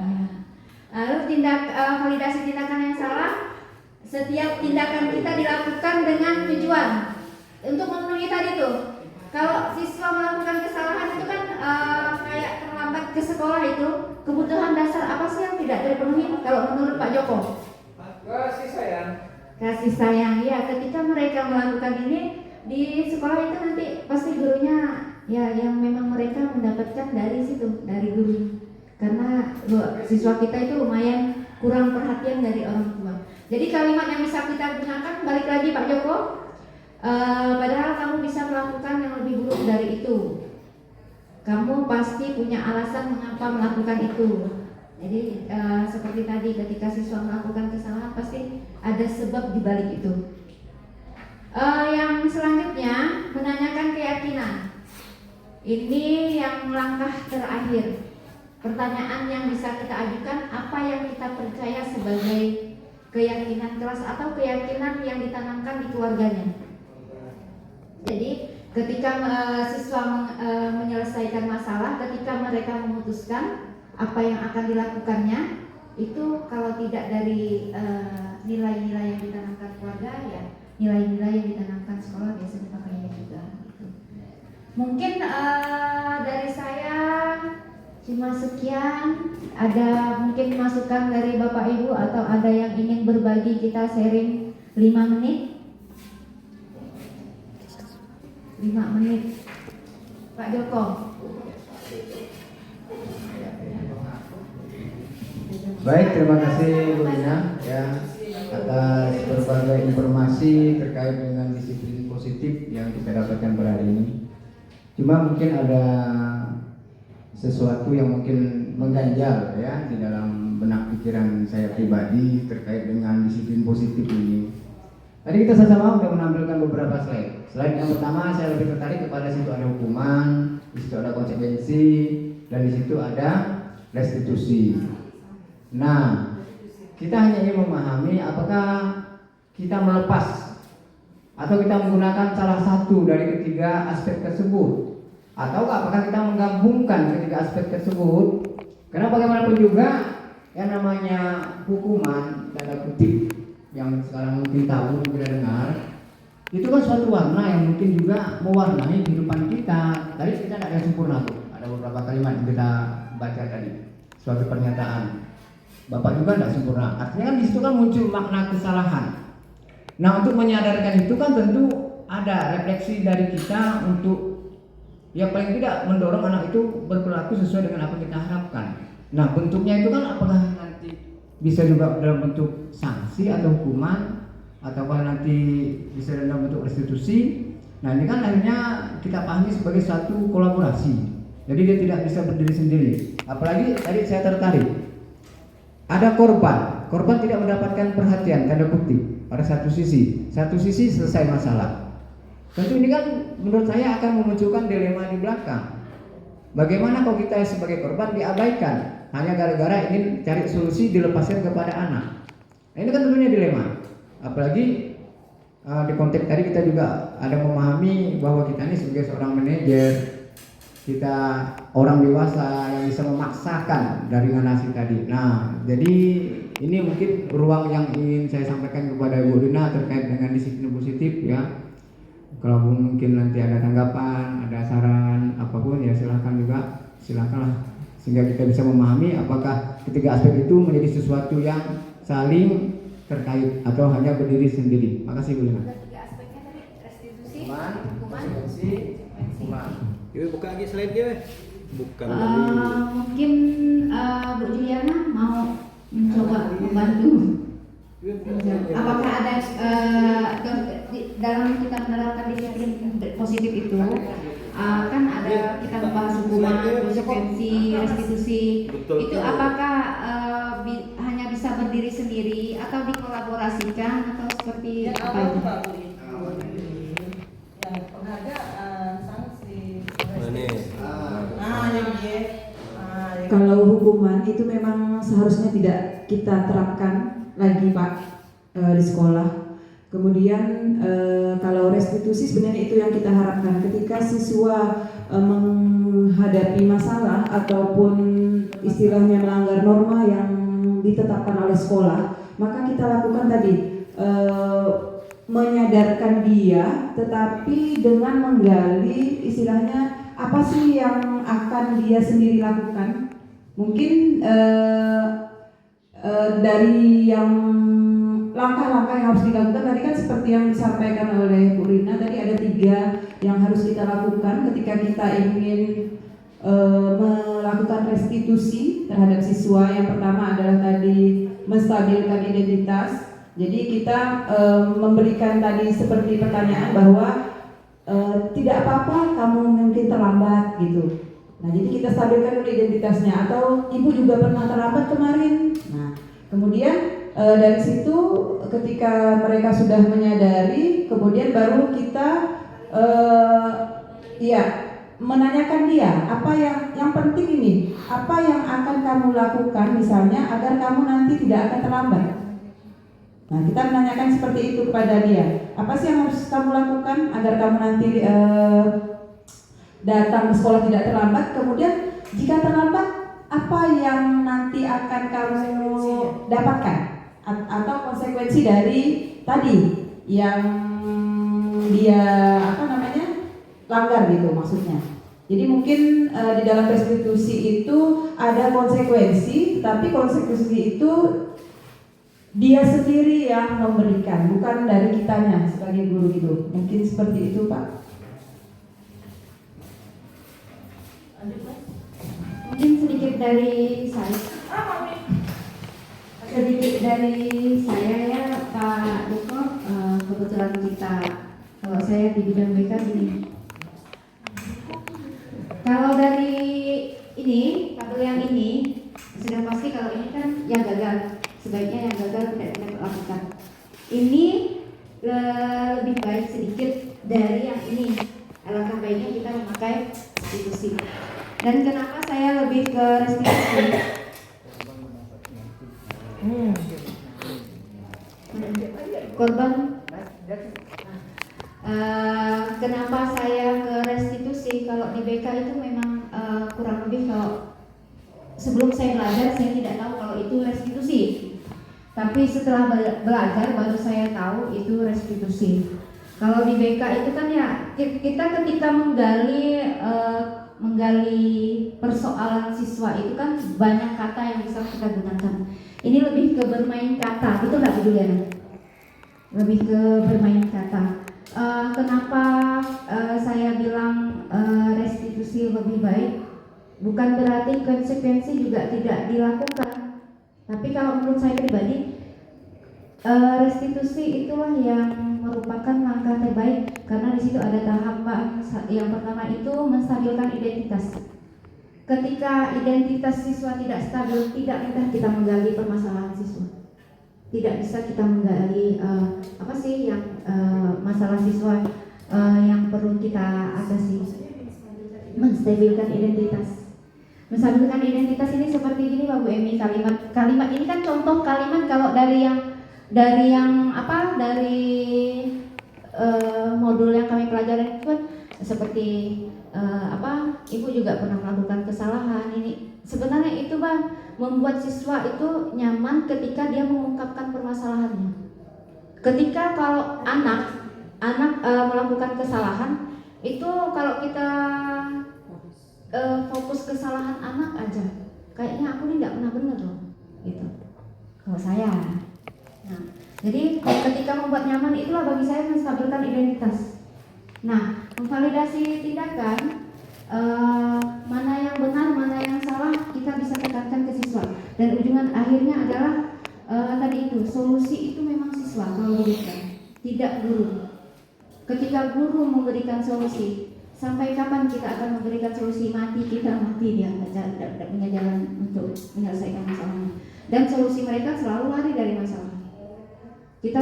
Speaker 1: Lalu validasi tindakan yang salah. Setiap tindakan kita dilakukan dengan tujuan untuk memenuhi tadi tuh. Kalau siswa melakukan kesalahan itu kan kayak terlambat ke sekolah itu, kebutuhan dasar apa sih yang tidak terpenuhi? Kalau menurut Pak Joko?
Speaker 5: Kasih sayang.
Speaker 1: Kasih sayang, ya. Ketika mereka melakukan ini di sekolah itu nanti pasti gurunya ya yang memang mereka mendapatkan dari situ, dari guru. Karena siswa kita itu lumayan kurang perhatian dari orang tua. Jadi kalimat yang bisa kita gunakan balik lagi Pak Joko. Padahal kamu bisa melakukan yang lebih buruk dari itu. kamu pasti punya alasan mengapa melakukan itu. Jadi seperti tadi ketika siswa melakukan kesalahan pasti ada sebab di balik itu. Yang selanjutnya menanyakan keyakinan. Ini yang langkah terakhir. Pertanyaan yang bisa kita ajukan, apa yang kita percaya sebagai keyakinan kelas atau keyakinan yang ditanamkan di keluarganya. Jadi ketika siswa menyelesaikan masalah, ketika mereka memutuskan apa yang akan dilakukannya, itu kalau tidak dari nilai-nilai yang ditanamkan keluarga, ya nilai-nilai yang ditanamkan sekolah biasa dipakainya juga. Gitu. Mungkin dari saya cuma sekian. Ada mungkin masukan dari Bapak Ibu atau ada yang ingin berbagi, kita sharing 5 menit. 5 menit. Pak Joko.
Speaker 8: Baik, terima kasih Bu Ina ya atas berbagai informasi terkait dengan disiplin positif yang kita dapatkan pada hari ini. Cuma mungkin ada sesuatu yang mungkin mengganjal ya di dalam benak pikiran saya pribadi terkait dengan disiplin positif ini. Tadi kita sama-sama sudah menampilkan beberapa slide. Slide yang pertama saya lebih tertarik kepada situ ada hukuman, di situ ada konsekuensi, dan di situ ada restitusi. Nah, kita hanya ingin memahami apakah kita melepas atau kita menggunakan salah satu dari ketiga aspek tersebut, atau apakah kita menggabungkan ketiga aspek tersebut. Karena bagaimanapun juga yang namanya hukuman tanda kutip yang sekarang mungkin tahu kita dengar, itu kan suatu warna yang mungkin juga mewarnai kehidupan kita. Tadi kita tidak ada sempurna tuh, ada beberapa kalimat yang kita baca tadi, suatu pernyataan. Bapak juga tidak sempurna. Artinya kan di situ kan muncul makna kesalahan. Nah, untuk menyadarkan itu kan tentu ada refleksi dari kita untuk ya paling tidak mendorong anak itu berperilaku sesuai dengan apa yang kita harapkan. Nah, bentuknya itu kan apakah nanti bisa juga dalam bentuk sanksi atau hukuman, ataukah nanti bisa dalam bentuk restitusi. Nah, ini kan akhirnya kita pahami sebagai satu kolaborasi. Jadi dia tidak bisa berdiri sendiri. Apalagi tadi saya tertarik, ada korban tidak mendapatkan perhatian tanda kutip pada satu sisi selesai masalah. Tentu ini kan menurut saya akan memunculkan dilema di belakang. Bagaimana kalau kita sebagai korban diabaikan hanya gara-gara ingin cari solusi dilepaskan kepada anak. Nah, ini kan tentunya dilema. Apalagi di konteks tadi kita juga ada memahami bahwa kita ini sebagai seorang manajer, kita orang dewasa yang bisa memaksakan dari nasi tadi. Nah, jadi ini mungkin ruang yang ingin saya sampaikan kepada Bu Dina terkait dengan disiplin positif ya. Kalau mungkin nanti ada tanggapan, ada saran apapun ya silakanlah sehingga kita bisa memahami apakah ketiga aspek itu menjadi sesuatu yang saling terkait atau hanya berdiri sendiri. Makasih Bu Dina.
Speaker 1: Ada 3 aspeknya tadi, restitusi,
Speaker 8: Hukuman,
Speaker 1: hukuman,
Speaker 8: hukuman.
Speaker 4: Yuk buka lagi slide-nya. Bukan
Speaker 1: mungkin Bu Juliana mau mencoba membantu. Apakah ada dalam kita menerapkan disiplin positif itu kan ada kita membahas hukuman, konsekuensi, restitusi. Itu apakah hanya bisa berdiri sendiri atau dikolaborasikan atau seperti
Speaker 2: Yang
Speaker 1: apa
Speaker 2: awal
Speaker 1: itu?
Speaker 2: tuh Pak Bu, yang penghargaan, sanksi, restitusi. Yang dia.
Speaker 9: Kalau hukuman itu memang seharusnya tidak kita terapkan lagi Pak di sekolah. Kemudian kalau restitusi sebenarnya itu yang kita harapkan ketika siswa menghadapi masalah ataupun istilahnya melanggar norma yang ditetapkan oleh sekolah, maka kita lakukan tadi menyadarkan dia, tetapi dengan menggali istilahnya apa sih yang akan dia sendiri lakukan. Mungkin dari yang langkah-langkah yang harus dilakukan tadi kan seperti yang disampaikan oleh Bu Rina tadi, ada 3 yang harus kita lakukan ketika kita ingin melakukan restitusi terhadap siswa. Yang pertama adalah tadi menstabilkan identitas. Jadi kita memberikan tadi seperti pertanyaan bahwa tidak apa-apa kamu mungkin terlambat gitu. Nah, jadi kita stabilkan dulu identitasnya. Atau ibu juga pernah terlambat kemarin. Nah, kemudian dari situ ketika mereka sudah menyadari, kemudian baru kita menanyakan dia apa yang penting ini, apa yang akan kamu lakukan misalnya agar kamu nanti tidak akan terlambat. Nah, kita menanyakan seperti itu kepada dia. Apa sih yang harus kamu lakukan agar kamu nanti datang ke sekolah tidak terlambat? Kemudian jika terlambat, apa yang nanti akan kamu dapatkan atau konsekuensi dari tadi yang dia langgar gitu maksudnya. Jadi mungkin di dalam restitusi itu ada konsekuensi, tapi konsekuensi itu dia sendiri yang memberikan, bukan dari kitanya sebagai guru itu. Mungkin seperti itu, Pak.
Speaker 1: Mungkin sedikit dari saya. Sedikit dari saya ya Pak Joko, kebetulan kalau saya di bidang BK gini. Kalau dari ini, tabel yang ini sudah pasti kalau ini kan yang gagal, sebaiknya yang gagal tidak dilakukan. Ini lebih baik sedikit dari yang ini. Alangkah baiknya kita memakai restitusi. Dan kenapa saya lebih ke restitusi? Korban. Kenapa saya ke restitusi? Kalau di BK itu memang kurang lebih kalau sebelum saya belajar saya tidak tahu kalau itu restitusi. Tapi setelah belajar baru saya tahu itu restitusi. Kalau di BK itu kan ya kita ketika menggali persoalan siswa itu kan banyak kata yang bisa kita gunakan. Ini lebih ke bermain kata, betul nggak Bu Juliana? Lebih ke bermain kata. Kenapa saya bilang restitusi lebih baik? Bukan berarti konsekuensi juga tidak dilakukan. Tapi kalau menurut saya pribadi, restitusi itulah yang merupakan langkah terbaik karena di situ ada tahapan. Yang pertama itu menstabilkan identitas. Ketika identitas siswa tidak stabil, tidak mudah kita menggali permasalahan siswa. Tidak bisa kita menggali apa sih yang masalah siswa yang perlu kita atasi. Menstabilkan identitas. Menstabilkan identitas ini seperti ini Pak Bu Emi, kalimat ini kan contoh kalimat kalau dari modul yang kami pelajari itu kan seperti ibu juga pernah melakukan kesalahan ini. Sebenarnya itu Bang membuat siswa itu nyaman ketika dia mengungkapkan permasalahannya. Ketika kalau anak melakukan kesalahan itu kalau kita fokus kesalahan anak aja, kayaknya aku ini nggak pernah benar loh, gitu. Kalau saya, nah, jadi ketika membuat nyaman itulah bagi saya menstabilkan identitas. Nah, memvalidasi tindakan mana yang benar, mana yang salah kita bisa tekankan ke siswa. Dan ujungan akhirnya adalah tadi itu solusi itu memang siswa kalau diberikan, tidak guru. Ketika guru memberikan solusi, sampai kapan kita akan memberikan solusi? Mati kita mati, dia tidak punya jalan untuk menyelesaikan masalahnya. Dan solusi mereka selalu lari dari masalah. Kita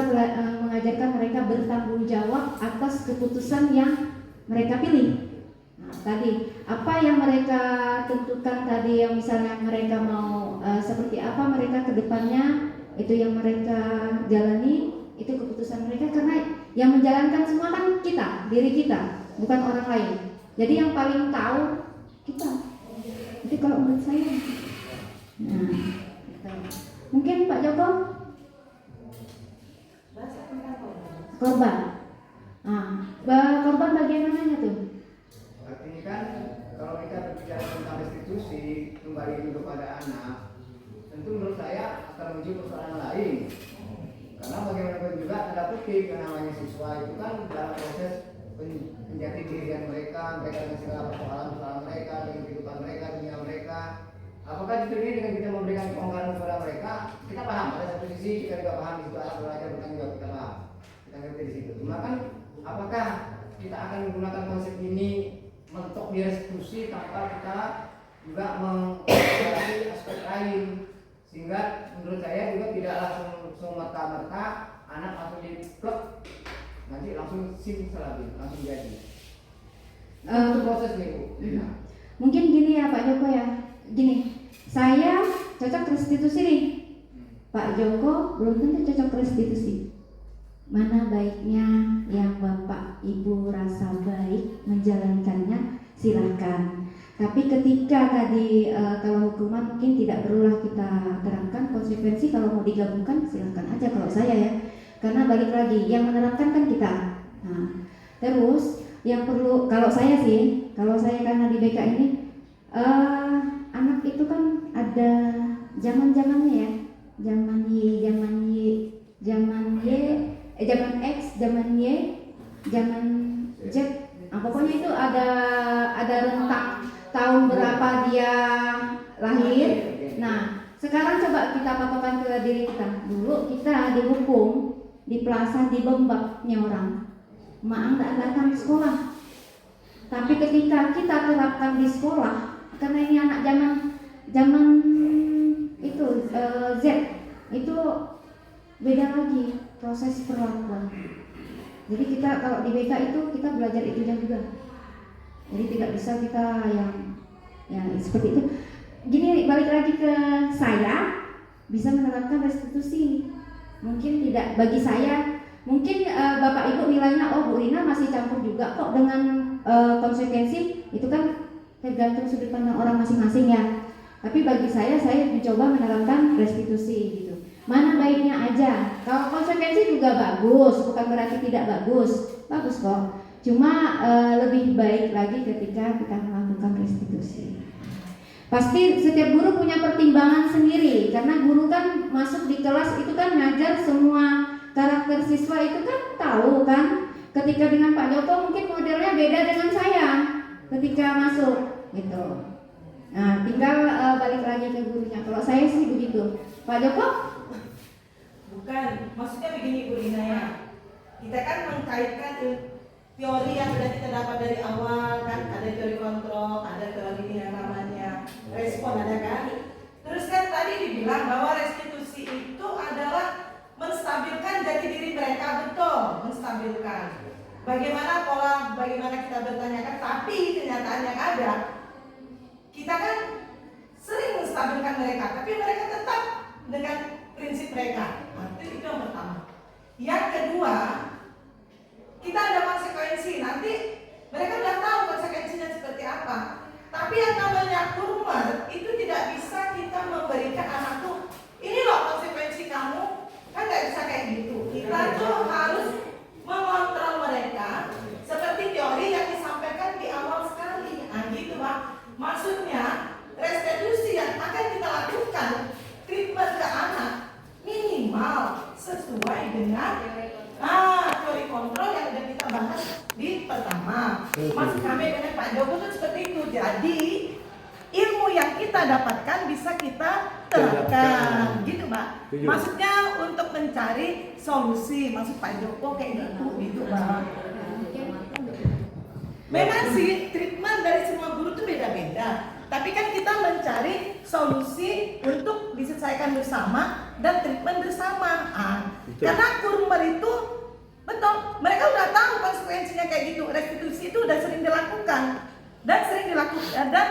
Speaker 1: mengajarkan mereka bertanggung jawab atas keputusan yang mereka pilih. Nah, tadi apa yang mereka tentukan tadi, yang misalnya mereka mau seperti apa mereka ke depannya, itu yang mereka jalani, itu keputusan mereka, karena yang menjalankan semua kan kita, diri kita, bukan orang lain. Jadi yang paling tahu kita. Jadi kalau menurut saya, nah, mungkin Pak Joko korban. Nah, korban bagaimana tuh?
Speaker 8: Artinya kan kalau kita berbicara tentang restitusi kembali itu kepada anak, tentu menurut saya akan muncul persoalan lain. Karena bagaimanapun juga tanda kutip yang namanya siswa itu kan dalam proses menjadi dirian mereka dengan segala persoalan mereka, dengan kehidupan mereka, dunia mereka. Apakah justru ini dengan kita memberikan keongkaran kepada mereka, kita paham pada satu sisi, kita juga paham di situ anak belajar bertanggung jawab, kita paham, kita ngerti di situ. Cuma kan apakah kita akan menggunakan konsep ini mentok di restitusi tanpa kita juga mengkaji aspek lain, sehingga menurut saya juga tidak langsung merta-merta anak langsung jadi plek, nanti langsung simsalabim, langsung jadi. Itu proses nih Bu.
Speaker 1: Mungkin gini ya Pak Joko ya, gini, saya cocok restitusi nih, Pak Joko belum tentu cocok restitusi. Mana baiknya yang Bapak Ibu rasa baik menjalankannya, silahkan. Tapi ketika tadi kalau hukuman mungkin tidak perlulah kita terangkan konsekuensi, kalau mau digabungkan silahkan aja kalau saya ya. Karena balik lagi yang menerangkan kan kita. Nah, terus yang perlu kalau saya sih, kalau saya karena di BK ini anak itu kan ada zaman-zamannya ya. Zaman X, zaman Y, zaman Z. Nah, pokoknya itu ada rentang tahun berapa dia lahir. Nah, sekarang coba kita patokan ke diri kita. Dulu kita dihukum, di plaza, dibembaknya orang. Maang tak datang ke sekolah. Tapi ketika kita terapkan di sekolah, karena ini anak zaman itu Z, itu beda lagi proses perlakuan. Jadi kita kalau di BK itu kita belajar itu juga. Jadi tidak bisa kita yang seperti itu. Gini, balik lagi ke saya bisa menerapkan restitusi. Mungkin tidak bagi saya. Mungkin Bapak Ibu nilainya Bu Rina masih campur juga kok dengan konsekuensi. Itu kan tergantung sudut pandang orang masing-masing ya. Tapi bagi saya mencoba menerapkan restitusi gitu. Mana baiknya aja. Kalau konsekuensi juga bagus, bukan berarti tidak bagus. Bagus kok. Cuma lebih baik lagi ketika kita melakukan restitusi. Pasti setiap guru punya pertimbangan sendiri, karena guru kan masuk di kelas itu kan ngajar semua karakter siswa itu kan tahu kan. Ketika dengan Pak Joko mungkin modelnya beda dengan saya ketika masuk gitu. Nah, tinggal balik lagi ke gurunya. Kalau saya sih begitu. Pak Joko?
Speaker 2: Bukan, maksudnya begini Bu Rina ya. Kita kan mengkaitkan teori yang sudah kita dapat dari awal kan, ada teori kontrol, ada teori yang namanya respon, ada kan. Terus kan tadi dibilang bahwa restitusi itu adalah menstabilkan jati diri mereka, betul, menstabilkan. Bagaimana kita bertanyakan, tapi kenyataan yang ada, kita kan sering menstabilkan mereka, tapi mereka tetap dengan prinsip mereka. Itu yang pertama. Yang kedua, kita ada konsekuensi. Nanti mereka udah tahu konsekuensinya seperti apa. Tapi yang namanya kurma itu tidak bisa kita memberikan anak tuh, ini loh konsekuensi kamu, kan nggak bisa kayak gitu. Kita tuh harus mengontrol mereka seperti teori yang disampaikan di awal sekali. Nah gitu Pak. Maksudnya restitusi yang akan kita lakukan treatment ke anak minimal sesuai dengan teori kontrol yang sudah kita bahas di pertama. Maksud kami dengan Pak Joko itu seperti itu. Jadi ilmu yang kita dapatkan bisa kita terapkan, gitu Pak. Maksudnya untuk mencari solusi. Maksud Pak Joko kayak gitu Pak. Memang sih treatment dari semua guru itu beda-beda. Tapi kan kita mencari solusi untuk diselesaikan bersama dan treatment bersama. Karena kurmer itu betul, mereka udah tahu konsekuensinya kayak gitu. Restitusi itu udah sering dilakukan dan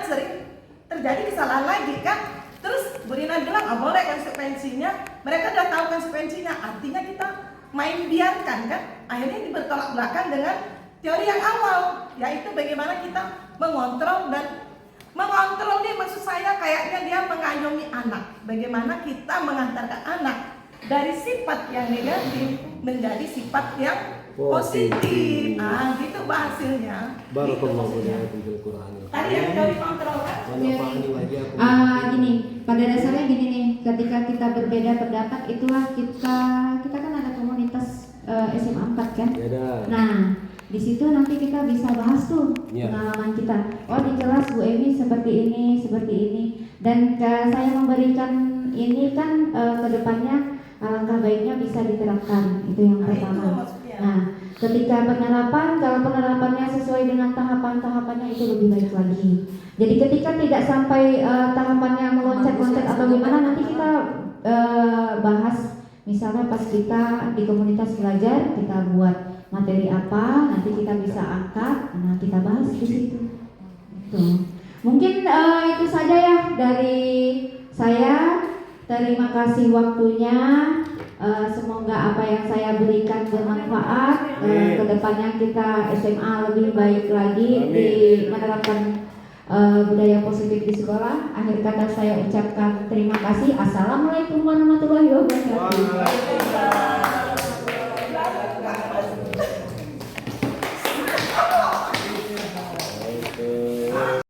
Speaker 2: sering terjadi kesalahan lagi kan. Terus Bu Rina bilang boleh konsekuensinya, mereka udah tahu konsekuensinya. Artinya kita main biarkan kan. Akhirnya bertolak belakang dengan teori yang awal, yaitu bagaimana kita mengontrol nih, maksud saya kayaknya dia mengayomi anak. Bagaimana kita mengantarkan anak dari sifat yang negatif menjadi sifat yang positif. Gitu hasilnya.
Speaker 4: Barakallahu fiikum Qur'an.
Speaker 2: Tadi yang teori kontrol kan?
Speaker 1: Gini, pada dasarnya gini nih, ketika kita berbeda pendapat itulah kita kan ada komunitas SMA 4 kan? Nah, di situ nanti kita bisa bahas tuh pengalaman kita. Oh, di kelas Bu Emi seperti ini, dan saya memberikan ini kan ke depannya alangkah baiknya bisa diterapkan. Itu yang pertama. Nah, ketika penerapan, kalau penerapannya sesuai dengan tahapan-tahapannya itu lebih baik lagi. Jadi ketika tidak sampai tahapannya meloncat-loncat atau gimana, nanti kita bahas. Misalnya pas kita di komunitas belajar, kita buat materi apa, nanti kita bisa angkat, nah kita bahas di situ. Tuh. Mungkin itu saja ya dari saya. Terima kasih waktunya. Semoga apa yang saya berikan bermanfaat. Kedepannya kita SMA lebih baik lagi di menerapkan budaya positif di sekolah. Akhir kata saya ucapkan terima kasih. Assalamualaikum warahmatullahi wabarakatuh.